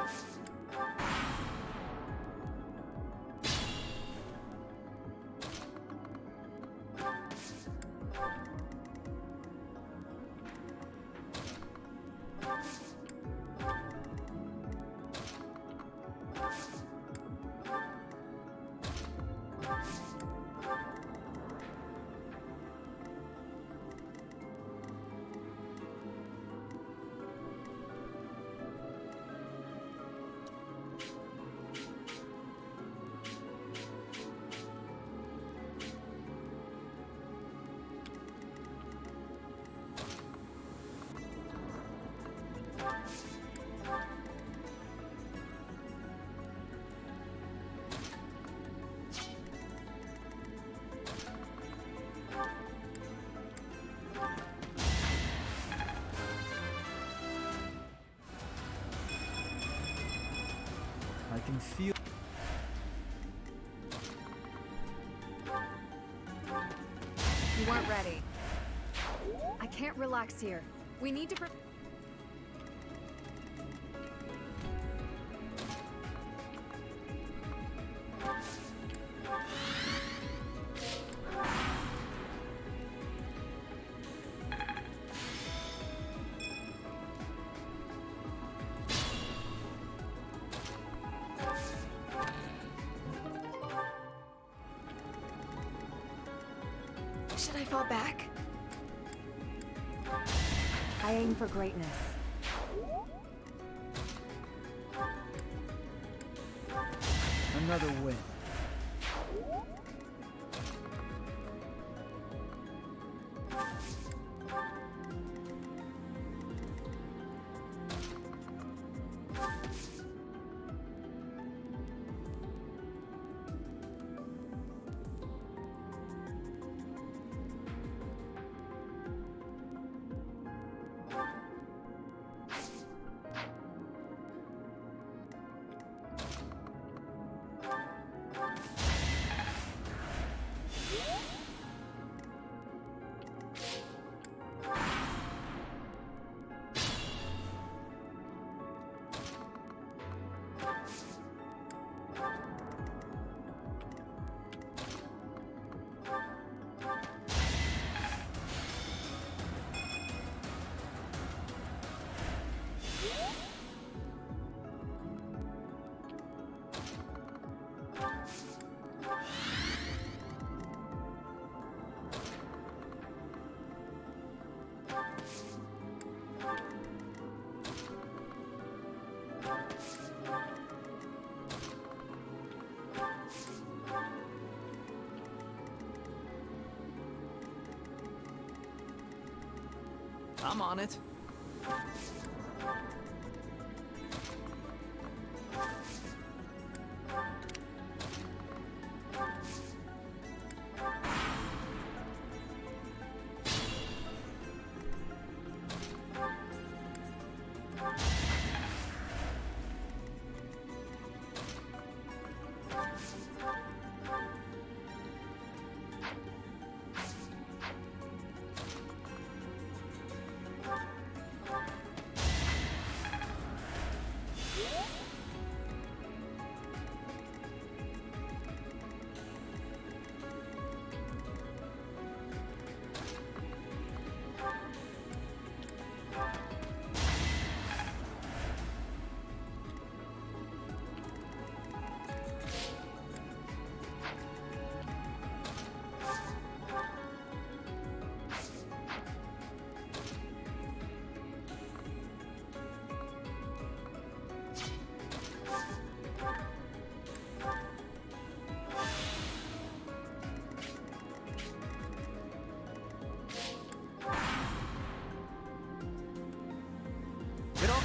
I can feel... You weren't ready. I can't relax here. We need to Should I fall back? I aim for greatness. Another win. I'm on it.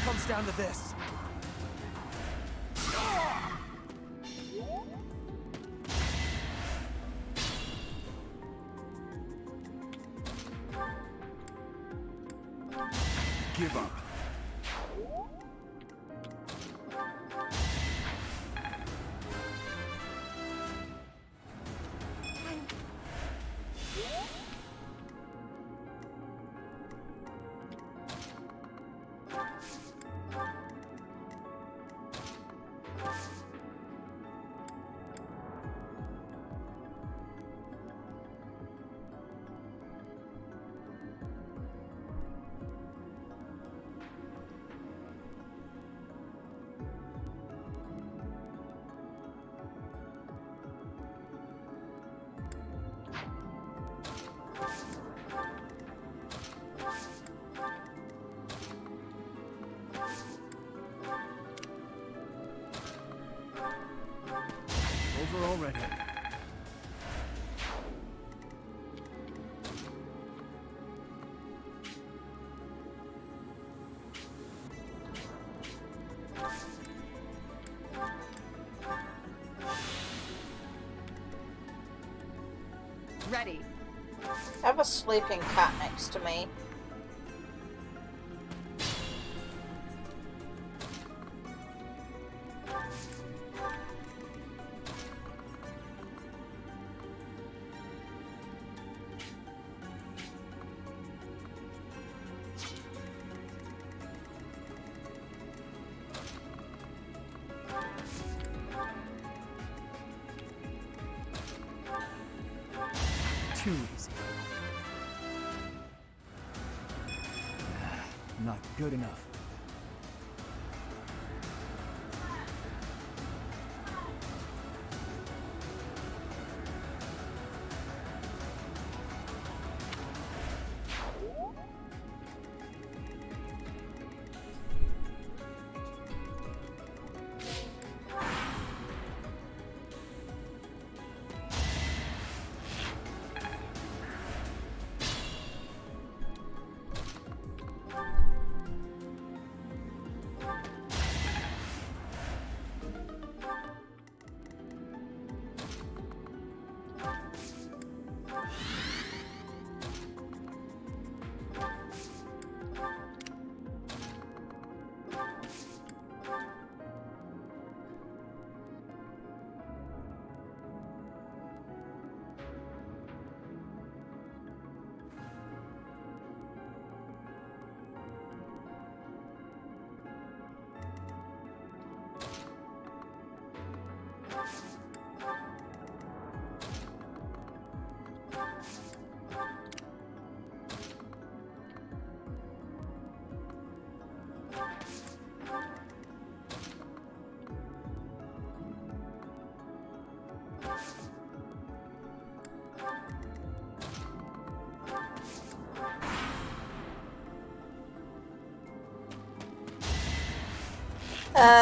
comes down to this. Give up. Over already. Ready. I have a sleeping cat next to me. Too easy. Not good enough.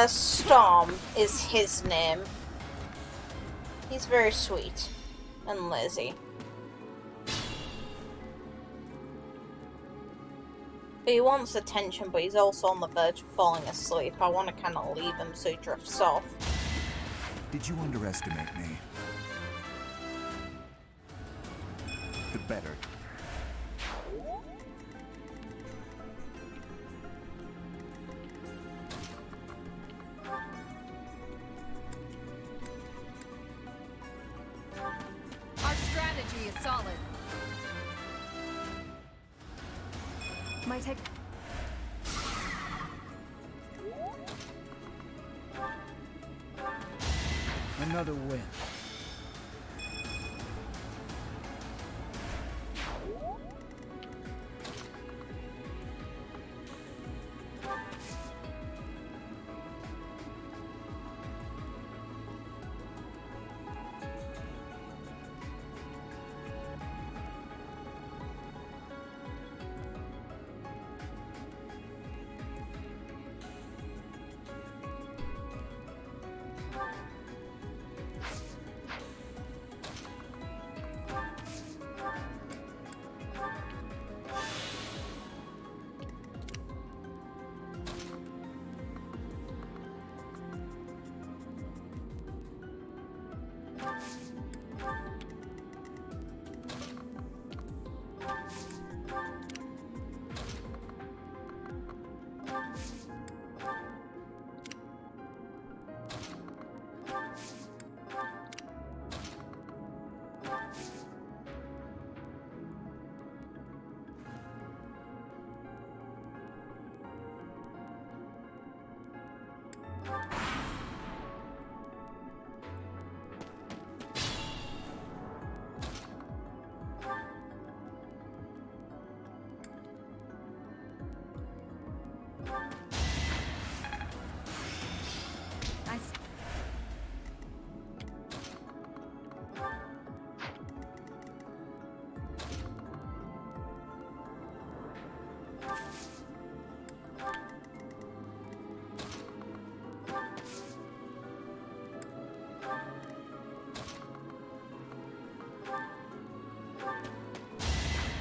Storm is his name. He's very sweet and lazy. But he wants attention, but he's also on the verge of falling asleep. I want to kind of leave him so he drifts off. Did you underestimate me? The better. Our strategy is solid. My tech. Another win.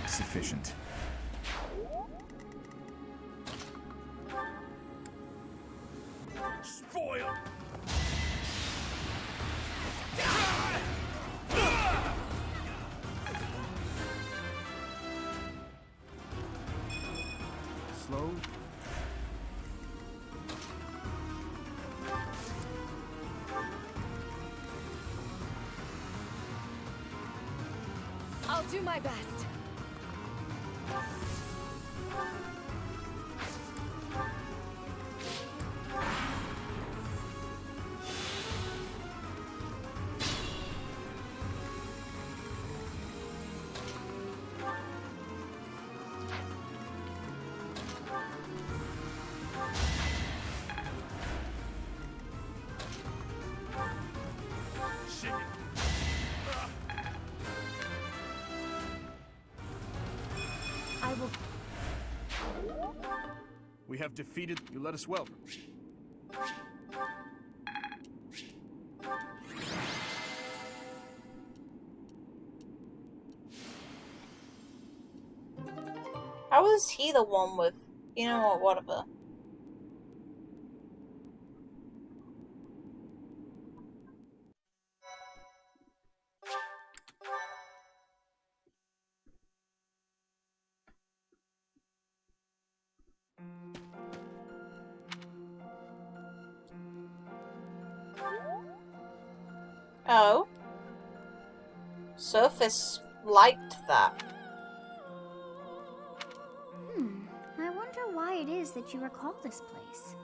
Sufficient. Spoil! Slow. I'll do my best. I will. We have defeated. You led us well. How was he the one with, you know what, whatever? Oh. Sothis liked that. I wonder why it is that you recall this place.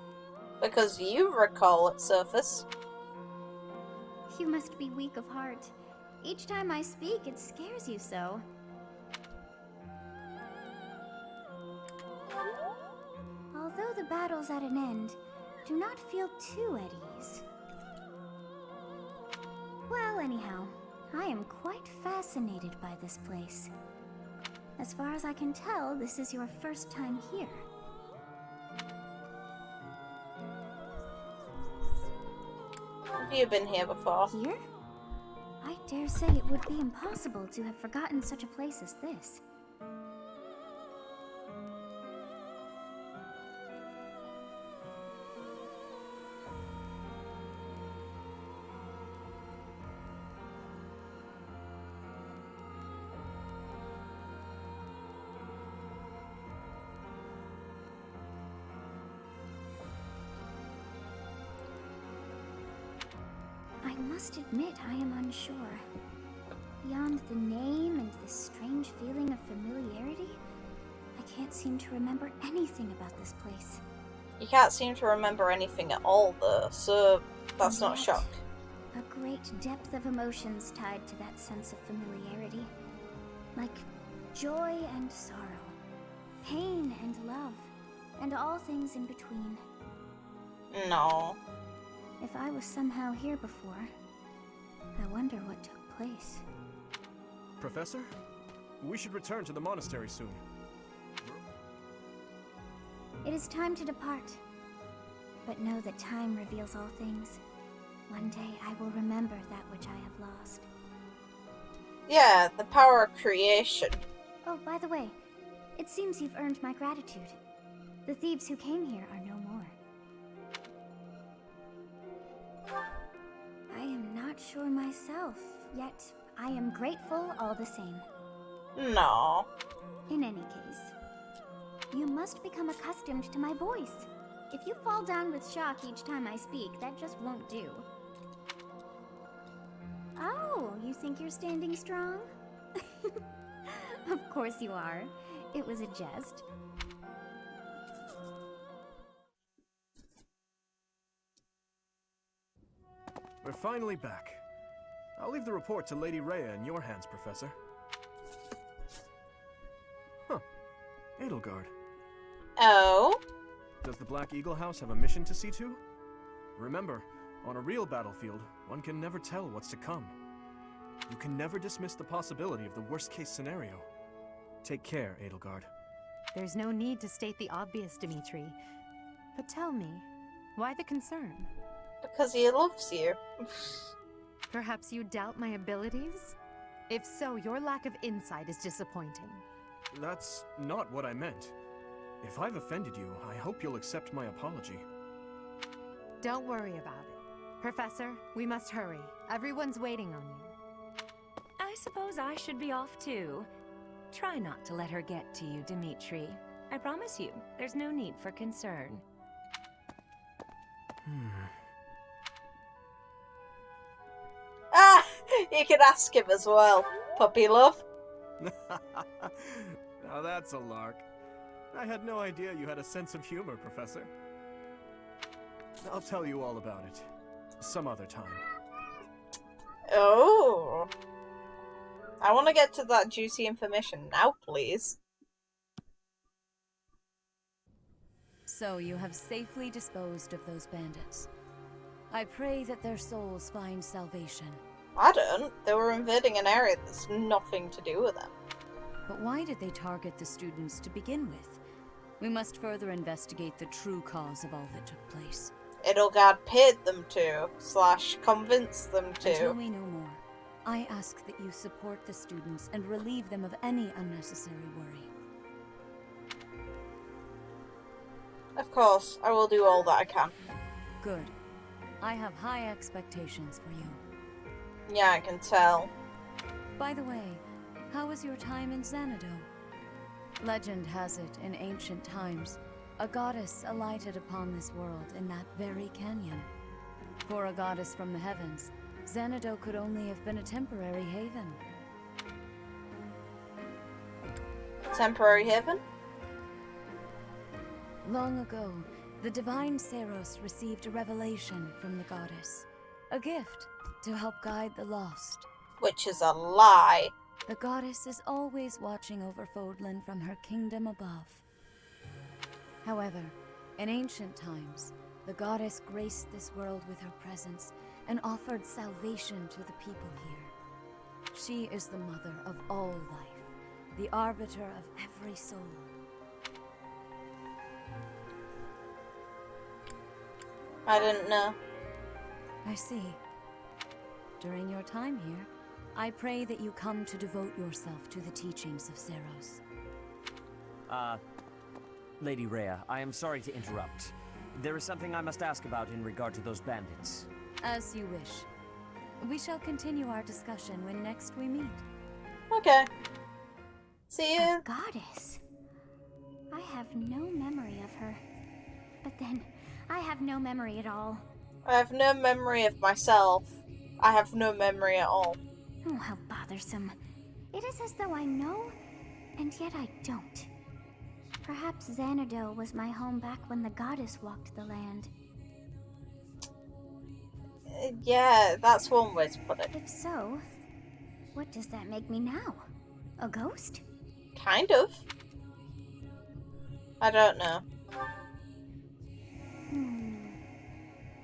Because you recall it, Sothis. You must be weak of heart. Each time I speak, it scares you so. Although the battle's at an end, do not feel too at ease. Well, anyhow, I am quite fascinated by this place. As far as I can tell, this is your first time here. Have you been here before? Here? I dare say it would be impossible to have forgotten such a place as this. I must admit I am unsure. Beyond the name and this strange feeling of familiarity, I can't seem to remember anything about this place. You can't seem to remember anything at all, though, so that's not a shock. A great depth of emotions tied to that sense of familiarity. Like joy and sorrow, pain and love, and all things in between. No. If I was somehow here before, I wonder what took place. Professor? We should return to the monastery soon. It is time to depart. But know that time reveals all things. One day I will remember that which I have lost. Yeah, the power of creation. Oh, by the way, it seems you've earned my gratitude. The thieves who came here are no more. I am not not sure myself, yet I am grateful all the same. No. In any case, you must become accustomed to my voice. If you fall down with shock each time I speak, that just won't do. Oh, you think you're standing strong? Of course you are. It was a jest. We're finally back. I'll leave the report to Lady Rhea in your hands, Professor. Huh. Edelgard. Oh? Does the Black Eagle House have a mission to see to? Remember, on a real battlefield, one can never tell what's to come. You can never dismiss the possibility of the worst-case scenario. Take care, Edelgard. There's no need to state the obvious, Dimitri. But tell me, why the concern? Because he loves you. Perhaps you doubt my abilities? If so, your lack of insight is disappointing. That's not what I meant. If I've offended you, I hope you'll accept my apology. Don't worry about it. Professor, we must hurry. Everyone's waiting on you. I suppose I should be off too. Try not to let her get to you, Dimitri. I promise you, there's no need for concern. Ah! You can ask him as well. Puppy love? Now that's a lark. I had no idea you had a sense of humor, Professor. I'll tell you all about it. Some other time. Oh. I want to get to that juicy information now, please. So you have safely disposed of those bandits. I pray that their souls find salvation. I don't. They were invading an area that's nothing to do with them. But why did they target the students to begin with? We must further investigate the true cause of all that took place. Edelgard paid them to, / convinced them to. Until we know more, I ask that you support the students and relieve them of any unnecessary worry. Of course, I will do all that I can. Good. I have high expectations for you. Yeah, I can tell. By the way, how was your time in Xanadu? Legend has it, in ancient times, a goddess alighted upon this world in that very canyon. For a goddess from the heavens, Xanadu could only have been a temporary haven. Temporary haven? Long ago, the divine Seiros received a revelation from the goddess. A gift to help guide the lost. Which is a lie. The goddess is always watching over Fodlan from her kingdom above. However, in ancient times, the goddess graced this world with her presence and offered salvation to the people here. She is the mother of all life, the arbiter of every soul. I didn't know. I see. During your time here, I pray that you come to devote yourself to the teachings of Seiros. Lady Rhea, I am sorry to interrupt. There is something I must ask about in regard to those bandits. As you wish. We shall continue our discussion when next we meet. Okay. See you. A goddess? I have no memory of her. But then, I have no memory at all. I have no memory of myself. I have no memory at all. Oh, how bothersome. It is as though I know, and yet I don't. Perhaps Xanadu was my home back when the goddess walked the land. Yeah, that's one way to put it. If so, what does that make me now? A ghost? Kind of. I don't know.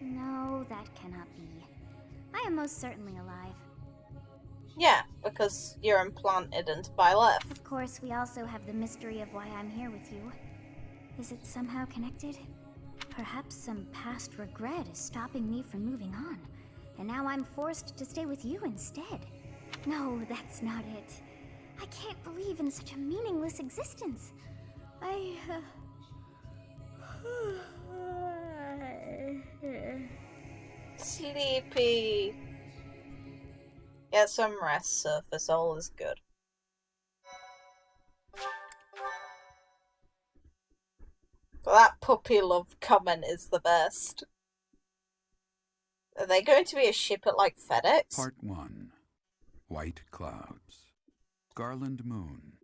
No, that cannot be. I am most certainly alive. Yeah, because you're implanted into Byleth. Of course, we also have the mystery of why I'm here with you. Is it somehow connected? Perhaps some past regret is stopping me from moving on, and now I'm forced to stay with you instead. No, that's not it. I can't believe in such a meaningless existence. Sleepy. Get some rest, Sothis. All is good. But that puppy love comment is the best. Are they going to be a ship at, like, FedEx? Part 1. White Clouds. Garland Moon.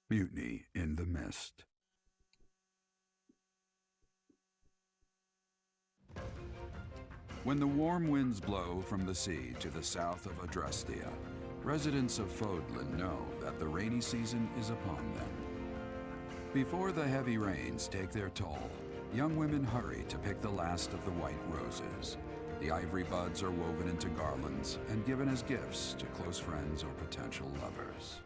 Mutiny in the Mist. When the warm winds blow from the sea to the south of Adrestia, residents of Fodlan know that the rainy season is upon them. Before the heavy rains take their toll, young women hurry to pick the last of the white roses. The ivory buds are woven into garlands and given as gifts to close friends or potential lovers.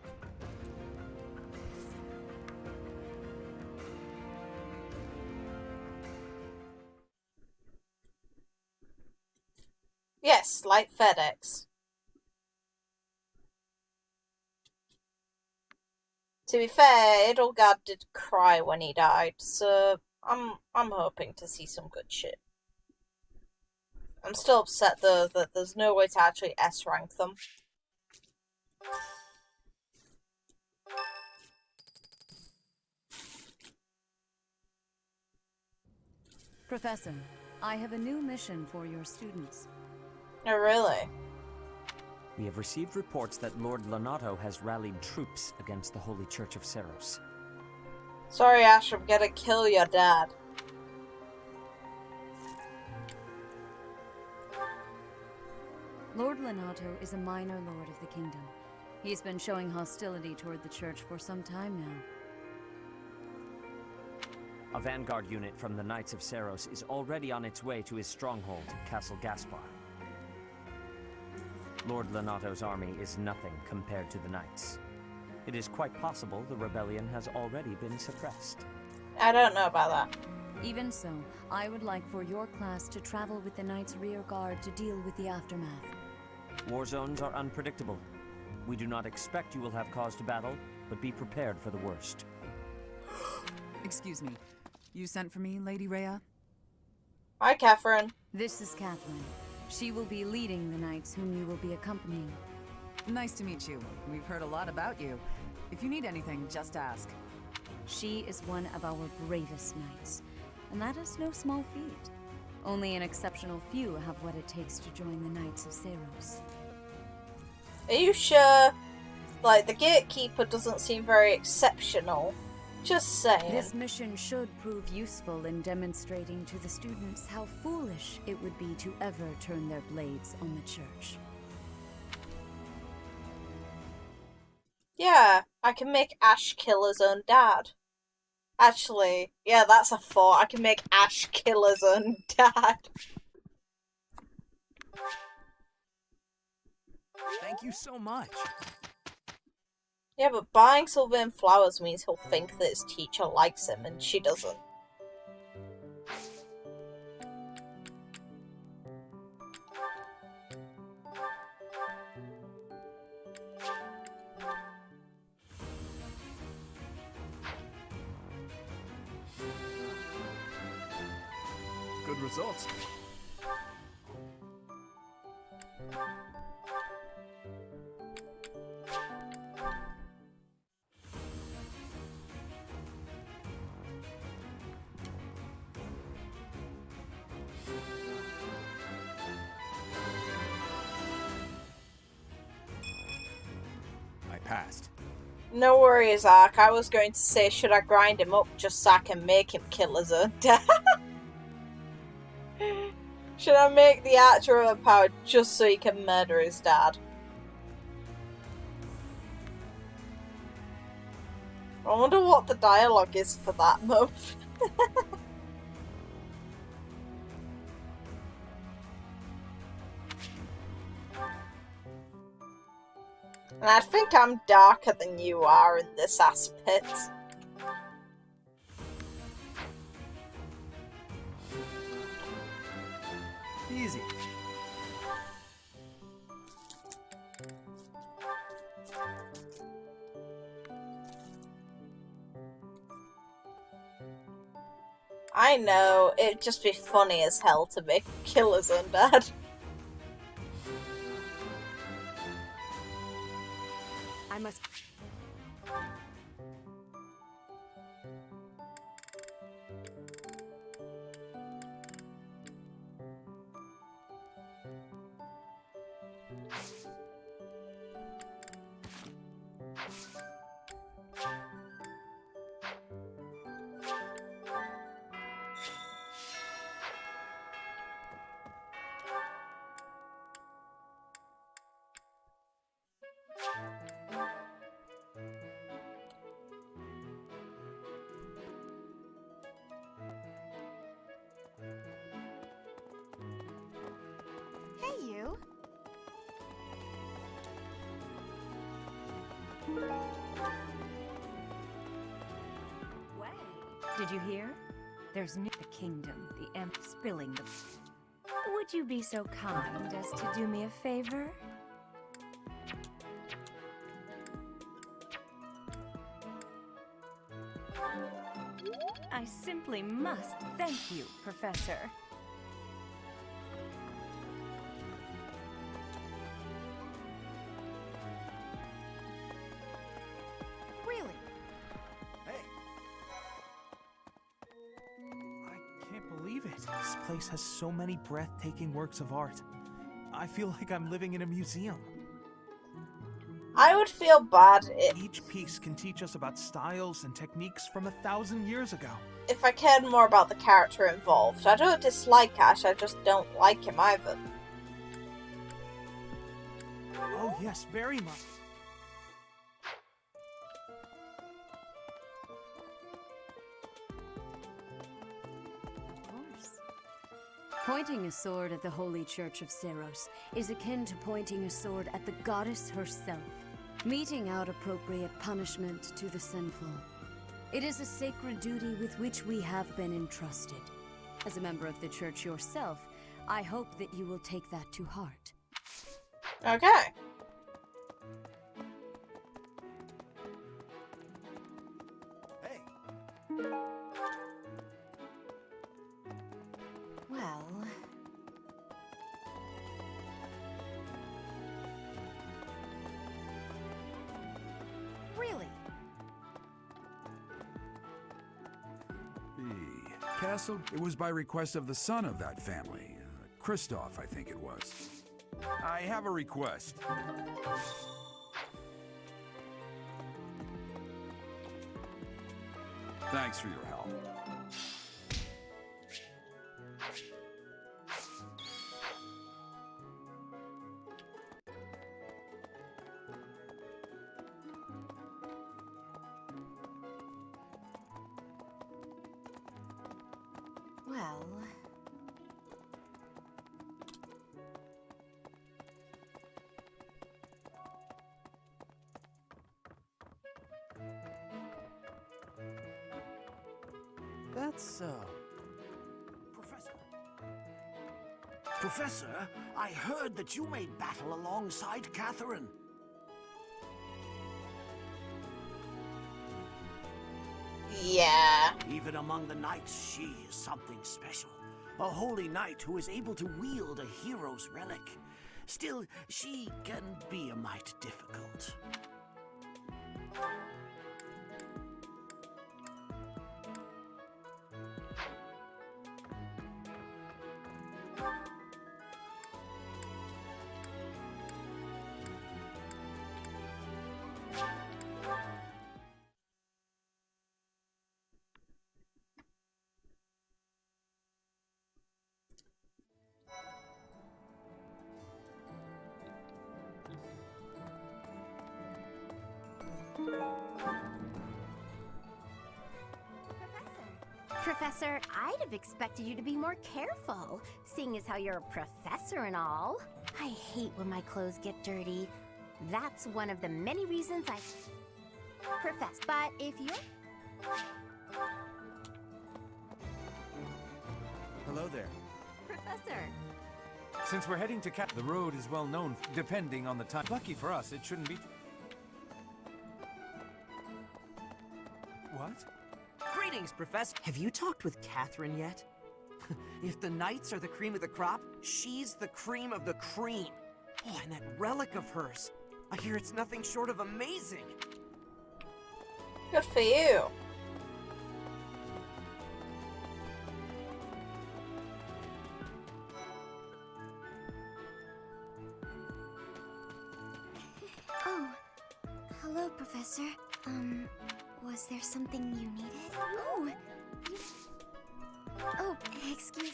Yes, like FedEx. To be fair, Edelgard did cry when he died, so I'm hoping to see some good shit. I'm still upset though that there's no way to actually S-rank them. Professor, I have a new mission for your students. Oh, really? We have received reports that Lord Lonato has rallied troops against the Holy Church of Seiros. Sorry, Ash, I'm gonna kill your dad. Lord Lonato is a minor lord of the kingdom. He's been showing hostility toward the church for some time now. A vanguard unit from the Knights of Seiros is already on its way to his stronghold, Castle Gaspar. Lord Lonato's army is nothing compared to the Knights. It is quite possible the rebellion has already been suppressed. I don't know about that. Even so, I would like for your class to travel with the Knights' rear guard to deal with the aftermath. War zones are unpredictable. We do not expect you will have cause to battle, but be prepared for the worst. Excuse me. You sent for me, Lady Rhea? Hi, Catherine. This is Catherine. She will be leading the knights whom you will be accompanying. Nice to meet you. We've heard a lot about you. If you need anything, just ask. She is one of our bravest knights, and that is no small feat. Only an exceptional few have what it takes to join the Knights of Seiros. Are you sure? Like, the gatekeeper doesn't seem very exceptional. Just saying. This mission should prove useful in demonstrating to the students how foolish it would be to ever turn their blades on the church. Yeah, I can make Ash kill his own dad. Actually, yeah, that's a thought. I can make Ash kill his own dad. Thank you so much. Yeah, but buying Sylvain flowers means he'll think that his teacher likes him, and she doesn't. Good results. Passed. No worries, Ark. I was going to say, should I grind him up just so I can make him kill his own dad? Should I make the Archer overpowered just so he can murder his dad? I wonder what the dialogue is for that move. And I think I'm darker than you are in this ass pit. Easy. I know, it'd just be funny as hell to make him kill his own dad. I must... Hey, you. Way. Did you hear? There's new the kingdom, the imp spilling the... Would you be so kind as to do me a favor? I simply must thank you, Professor. Really? I can't believe it. This place has so many breathtaking works of art. I feel like I'm living in a museum. I would feel bad Each piece can teach us about styles and techniques from 1,000 years ago. if I cared more about the character involved. I don't dislike Ash, I just don't like him either. Oh yes, very much. Pointing a sword at the Holy Church of Seiros is akin to pointing a sword at the goddess herself, meting out appropriate punishment to the sinful. It is a sacred duty with which we have been entrusted. As a member of the church yourself, I hope that you will take that to heart. Okay. Well... Really? The castle? It was by request of the son of that family. Christoph, I think it was. I have a request. Thanks for your help. well... That's, Professor, I heard that you made battle alongside Catherine. Yeah. Even among the knights, she is something special. A holy knight who is able to wield a hero's relic. Still, she can be a mite difficult. Professor, I'd have expected you to be more careful, seeing as how you're a professor and all. I hate when my clothes get dirty. That's one of the many reasons I profess. But if you're... Hello there. Professor. Since we're heading to the road is well known, depending on the time. Lucky for us, it shouldn't be... What? Greetings, Professor. Have you talked with Catherine yet? If the knights are the cream of the crop, she's the cream of the cream. Oh, and that relic of hers. I hear it's nothing short of amazing. Good for you. Oh, hello, Professor. Was there something you needed? Oh, oh, excuse.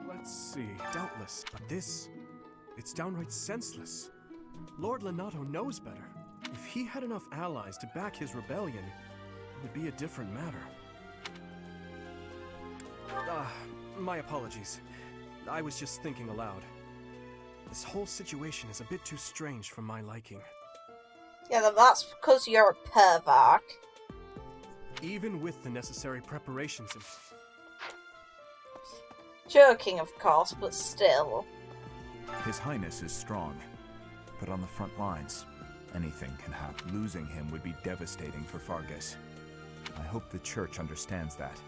Let's see. Doubtless, but this... it's downright senseless. Lord Lenato knows better. If he had enough allies to back his rebellion, it would be a different matter. My apologies. I was just thinking aloud. This whole situation is a bit too strange for my liking. Yeah, that's because you're a pervert. Even with the necessary preparations in... Joking, of course, but still. His Highness is strong, but on the front lines, anything can happen. Losing him would be devastating for Fargus. I hope the Church understands that.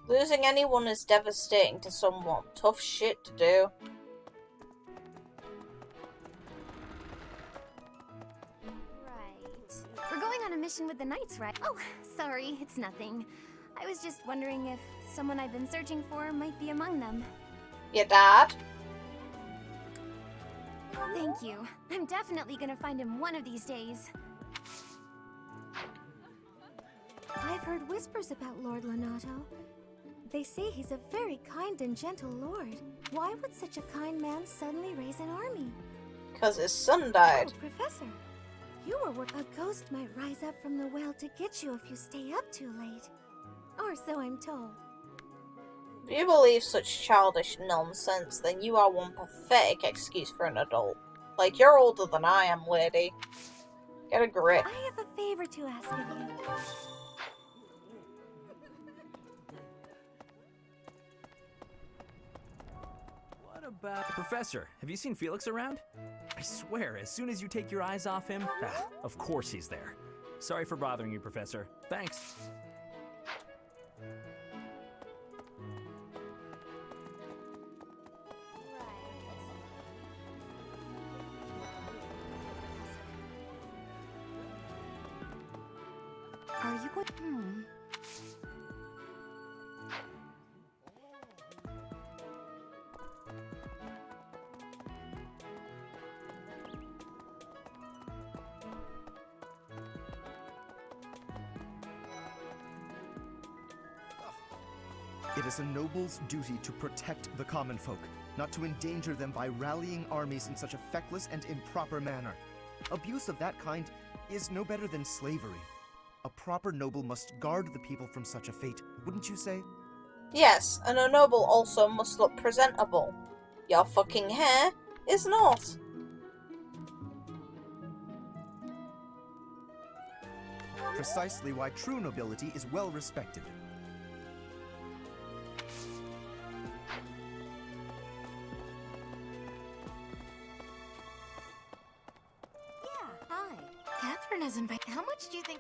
Losing anyone is devastating to someone. Tough shit to do. Right. We're going on a mission with the Knights, right? Oh, sorry, it's nothing. I was just wondering if someone I've been searching for might be among them. Your dad? Thank you. I'm definitely gonna find him one of these days. I've heard whispers about Lord Lenato. They say he's a very kind and gentle lord. Why would such a kind man suddenly raise an army? Because his son died. Oh, Professor, you were a ghost might rise up from the well to get you if you stay up too late. Or so I'm told. If you believe such childish nonsense, then you are one pathetic excuse for an adult. Like, you're older than I am, lady. Get a grip. I have a favor to ask of you. What about... Professor, have you seen Felix around? I swear, as soon as you take your eyes off him... of course he's there. Sorry for bothering you, Professor. Thanks. Are you going? It is a noble's duty to protect the common folk, not to endanger them by rallying armies in such a feckless and improper manner. Abuse of that kind is no better than slavery. A proper noble must guard the people from such a fate, wouldn't you say? Yes, and a noble also must look presentable. Your fucking hair is not. Precisely why true nobility is well respected. Yeah, hi. Catherine has invited. How much do you think?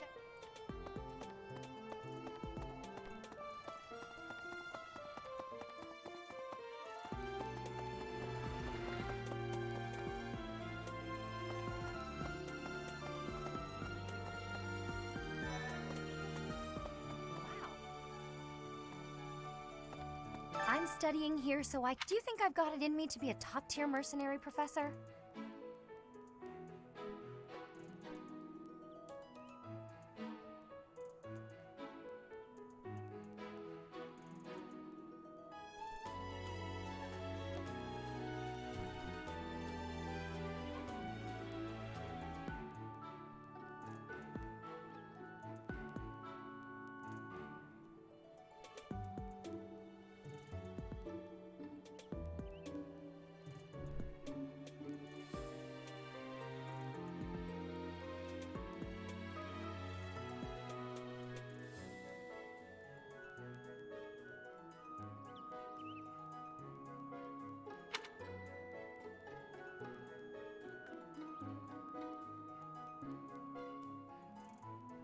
I'm studying here, so do you think I've got it in me to be a top-tier mercenary, Professor?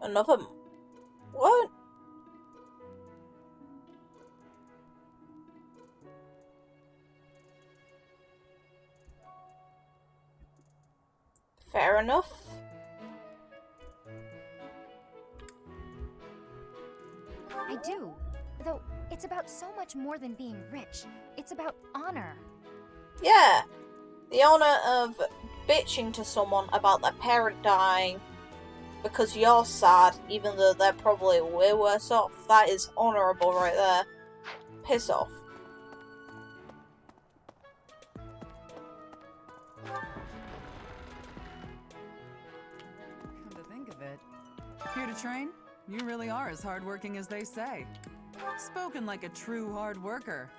Another... What? Fair enough. I do. Though, it's about so much more than being rich. It's about honor. Yeah. The honor of bitching to someone about their parent dying because you're sad, even though they're probably way worse off. That is honorable right there. Piss off. Come to think of it, here to train? You really are as hardworking as they say. Spoken like a true hard worker.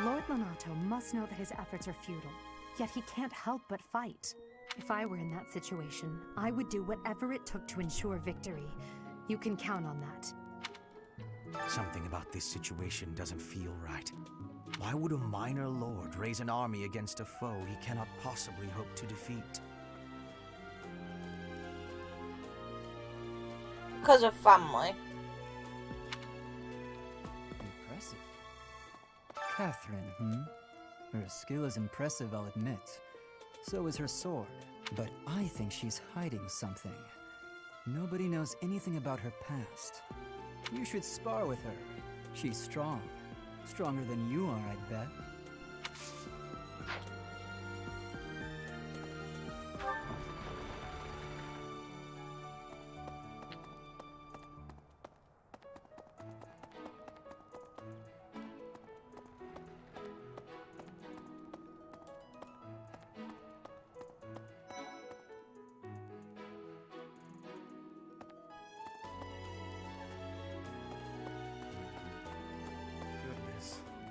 Lord Lonato must know that his efforts are futile, yet he can't help but fight. If I were in that situation, I would do whatever it took to ensure victory. You can count on that. Something about this situation doesn't feel right. Why would a minor lord raise an army against a foe he cannot possibly hope to defeat? Because of family. Impressive. Catherine, Her skill is impressive, I'll admit. So is her sword. But I think she's hiding something. Nobody knows anything about her past. You should spar with her. She's strong. Stronger than you are, I'd bet.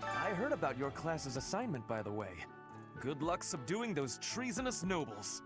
I heard about your class's assignment, by the way. Good luck subduing those treasonous nobles.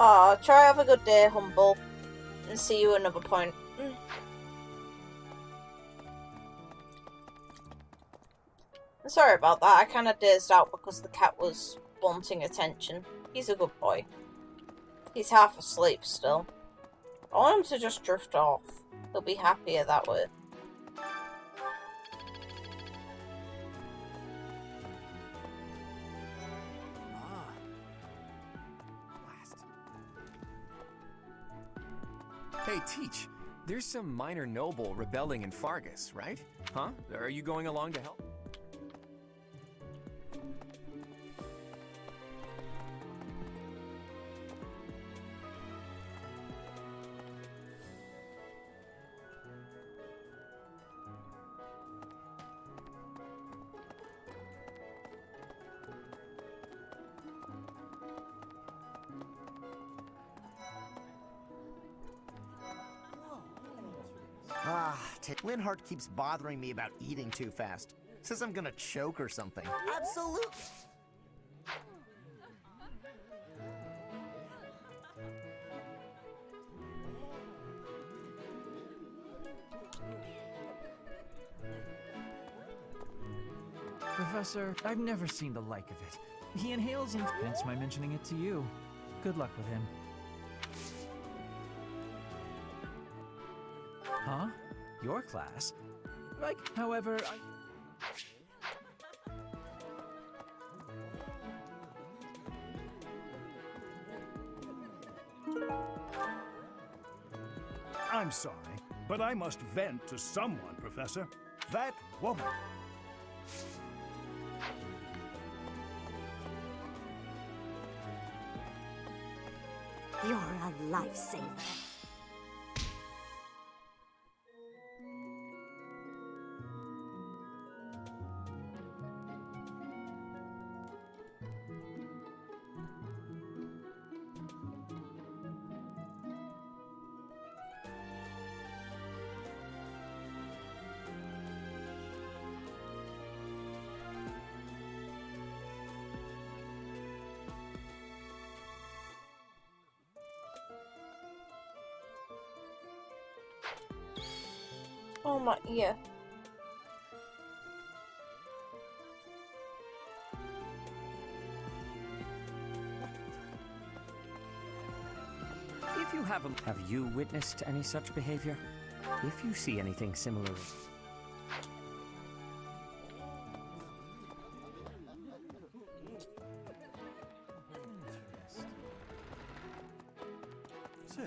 Aw, try have a good day, Humble. And see you at another point. Sorry about that, I kinda dazed out because the cat was wanting attention. He's a good boy. He's half asleep still. I want him to just drift off. He'll be happier that way. Hey, Teach. There's some minor noble rebelling in Fargus, right? Huh? Are you going along to help? Linhardt keeps bothering me about eating too fast. Says I'm gonna choke or something. Absolutely. Professor, I've never seen the like of it. He inhales and hence my mentioning it to you. Good luck with him. Huh? Your class? Like, however, I'm sorry, but I must vent to someone, Professor. That woman. You're a lifesaver. Oh my, yeah. If you have you witnessed any such behavior? If you see anything similar... Say.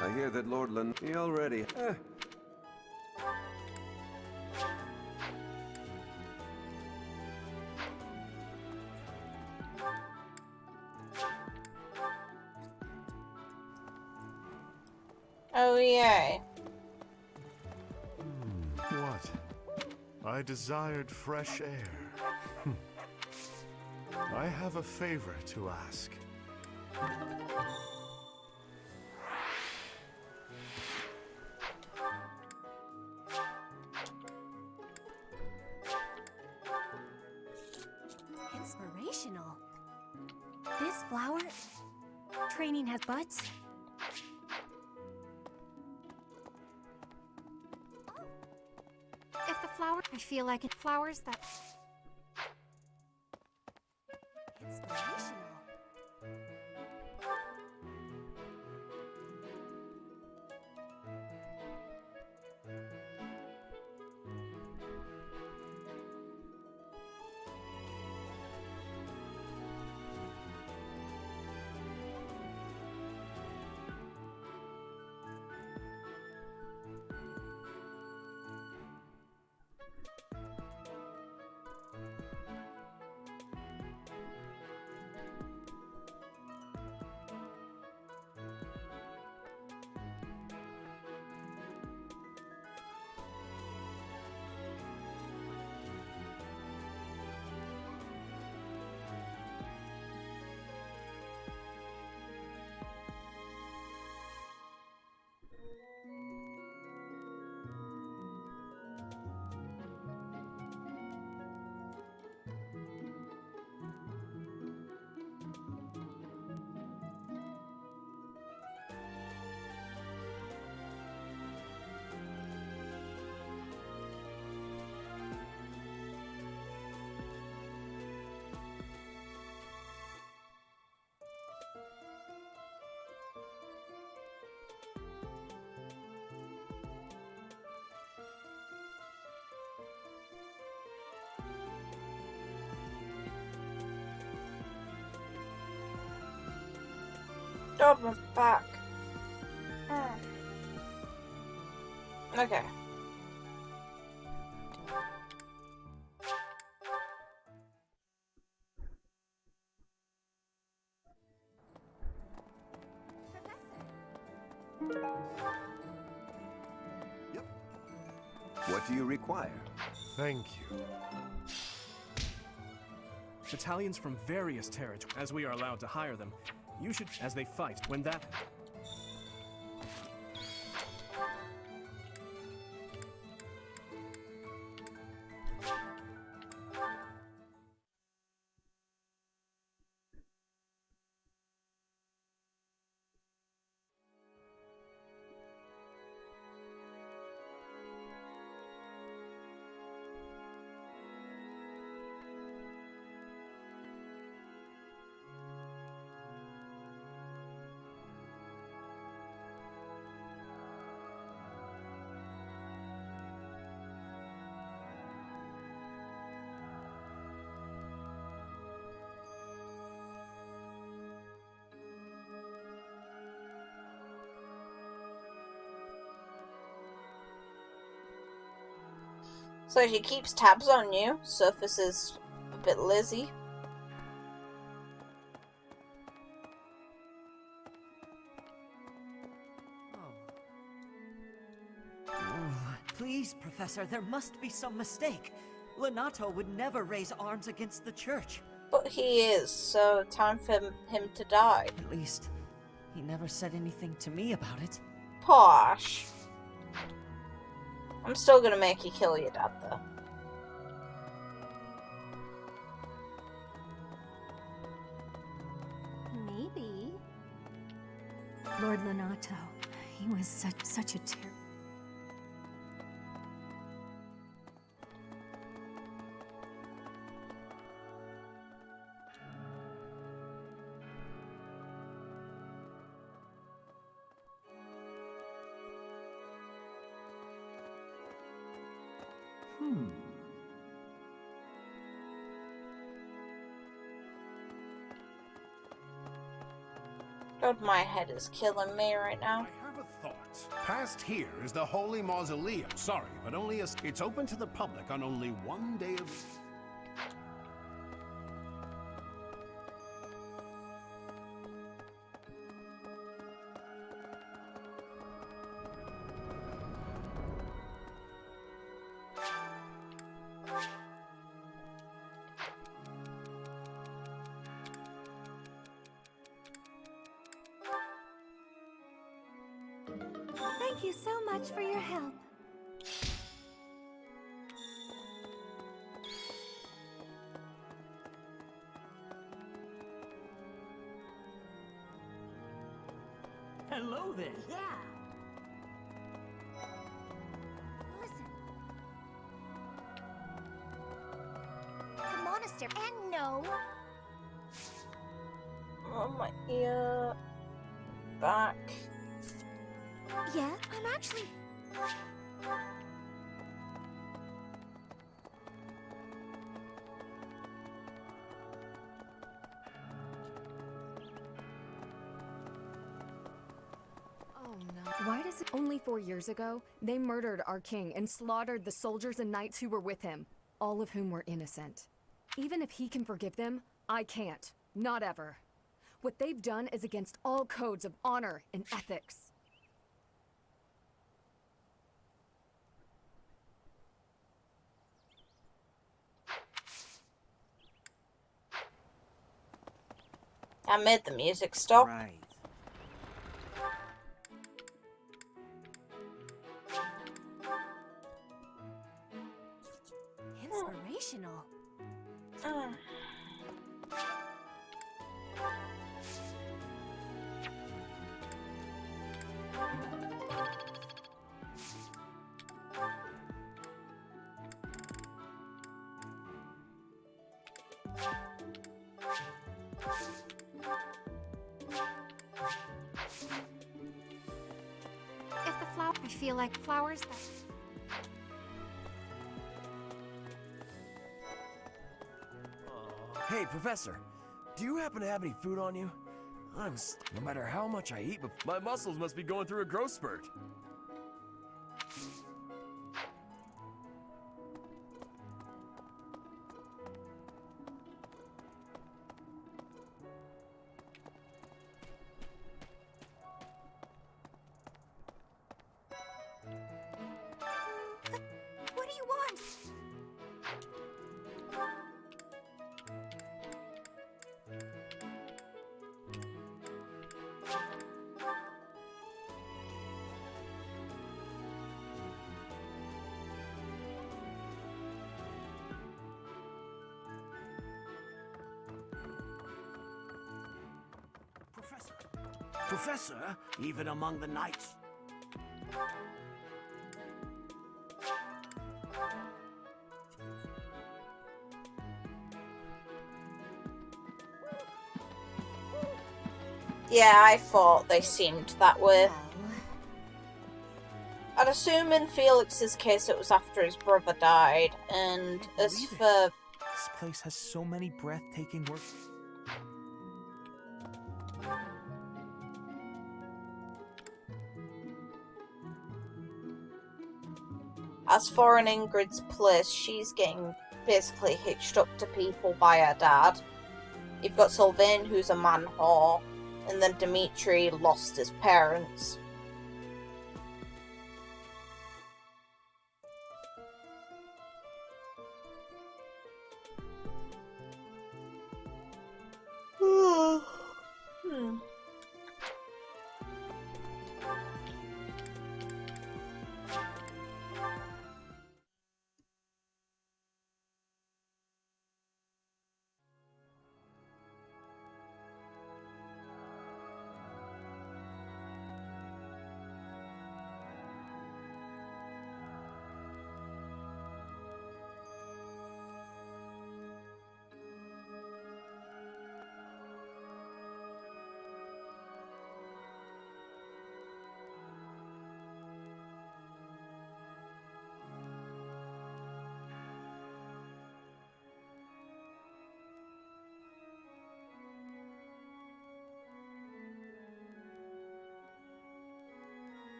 I hear that Lord he already... Oh, yeah. What? I desired fresh air. I have a favor to ask. Inspirational. This flower training has butts. If the flower... I feel like it flowers that... Inspirational. God, my back. Okay. What do you require? Thank you. Battalions from various territories, as we are allowed to hire them. You should, as they fight, when that... So he keeps tabs on you. Sothis is a bit lazy. Please, Professor, there must be some mistake. Lonato would never raise arms against the church. But he is, so time for him to die. At least, he never said anything to me about it. Posh. I'm still gonna make you kill your dad, though. Maybe. Lord Lonato, he was such a terrible... God, my head is killing me right now. I have a thought. Past here is the Holy Mausoleum. Sorry, but only it's open to the public on only one day of... Thank you so much for your help. Hello there. Yeah. Listen. The monastery. And no. Oh, my ear. Back. Yeah, I'm actually... Oh no. Why does it... Only 4 years ago, they murdered our king and slaughtered the soldiers and knights who were with him, all of whom were innocent. Even if he can forgive them, I can't. Not ever. What they've done is against all codes of honor and ethics. I made the music stop. Right. Inspirational. If the flower... I feel like flowers that... Hey, Professor, do you happen to have any food on you? No matter how much I eat, my muscles must be going through a growth spurt. What do you want? Professor, even among the knights. Yeah, I thought they seemed that way. I'd assume in Felix's case it was after his brother died, and as for... This place has so many breathtaking works. As for in Ingrid's place, she's getting basically hitched up to people by her dad. You've got Sylvain, who's a man whore, and then Dimitri lost his parents.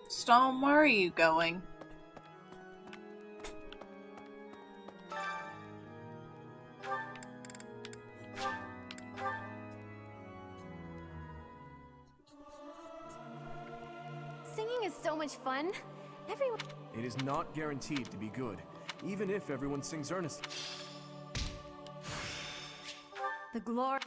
Storm, where are you going? Singing is so much fun. Everyone. It is not guaranteed to be good, even if everyone sings earnestly. The glory.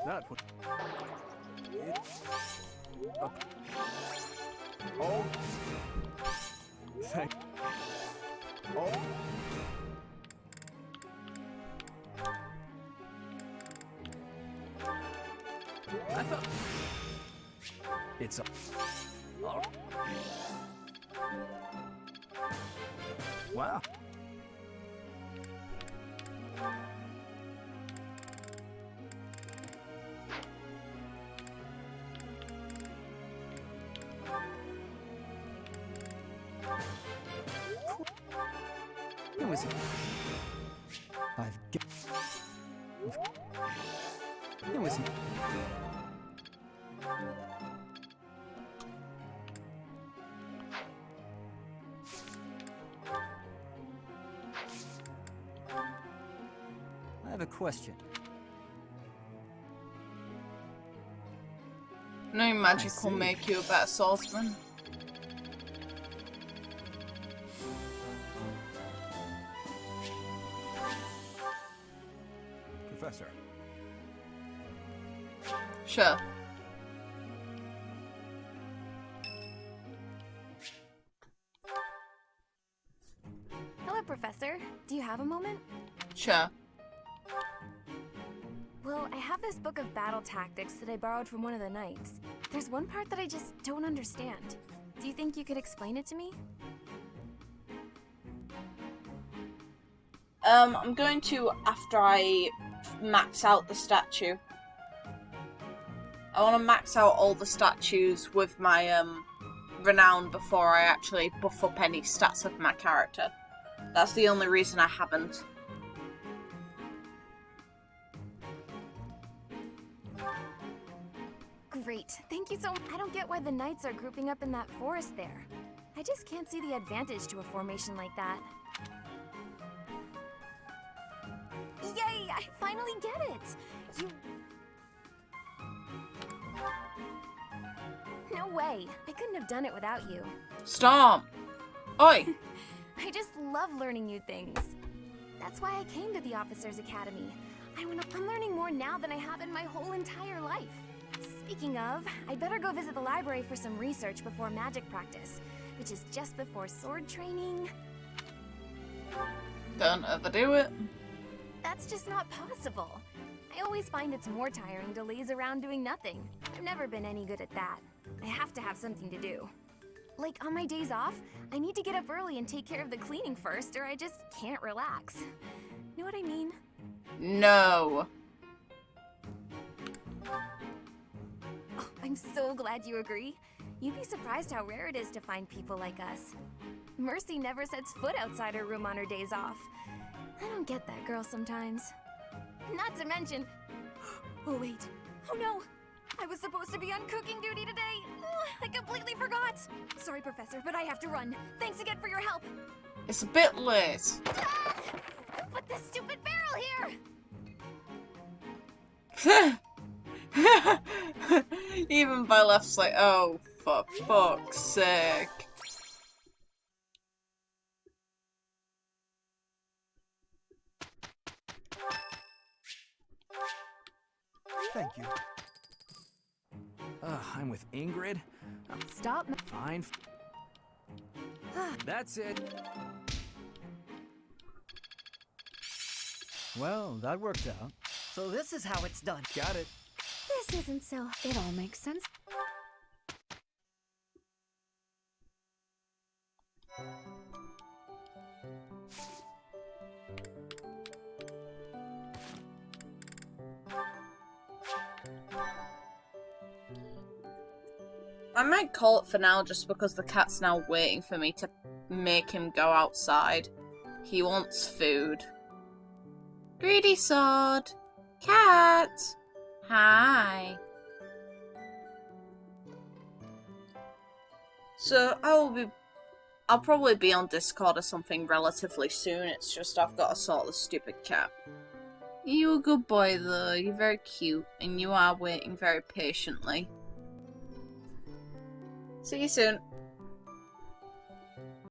That would... Oh. Thank... Oh. I thought... It's a... Oh. Wow. Who is it? I've got... Who is it? I have a question. No magic will make you a better swordsman. Professor. Sure. Hello, Professor. Do you have a moment? Sure. Well, I have this book of battle tactics that I borrowed from one of the knights. There's one part that I just don't understand. Do you think you could explain it to me? I'm going to after I max out the statue. I want to max out all the statues with my renown before I actually buff up any stats of my character. That's the only reason I haven't. Great. Thank you so much. I don't get why the knights are grouping up in that forest there. I just can't see the advantage to a formation like that. Yay! I finally get it! You... No way. I couldn't have done it without you. Storm! Oi! I just love learning new things. That's why I came to the Officers Academy. I'm learning more now than I have in my whole entire life. Speaking of, I'd better go visit the library for some research before magic practice, which is just before sword training. Don't overdo it. That's just not possible. I always find it's more tiring to laze around doing nothing. I've never been any good at that. I have to have something to do. Like, on my days off, I need to get up early and take care of the cleaning first, or I just can't relax. Know what I mean? No. Oh, I'm so glad you agree. You'd be surprised how rare it is to find people like us. Mercy never sets foot outside her room on her days off. I don't get that girl sometimes. Not to mention... Oh, wait. Oh, no. I was supposed to be on cooking duty today. I completely forgot. Sorry, Professor, but I have to run. Thanks again for your help. It's a bit late. Ah! Who put this stupid barrel here? Even Byleft's like, oh, for fuck's sake. Thank you. I'm with Ingrid. Stop. Fine. That's it. Well, that worked out. So this is how it's done. Got it. This isn't so... It all makes sense. I might call it for now just because the cat's now waiting for me to make him go outside. He wants food. Greedy sword. Cat. Hi. So I'll probably be on Discord or something relatively soon. It's just I've got to sort the stupid cat. You're a good boy though. You're very cute and you are waiting very patiently. See you soon.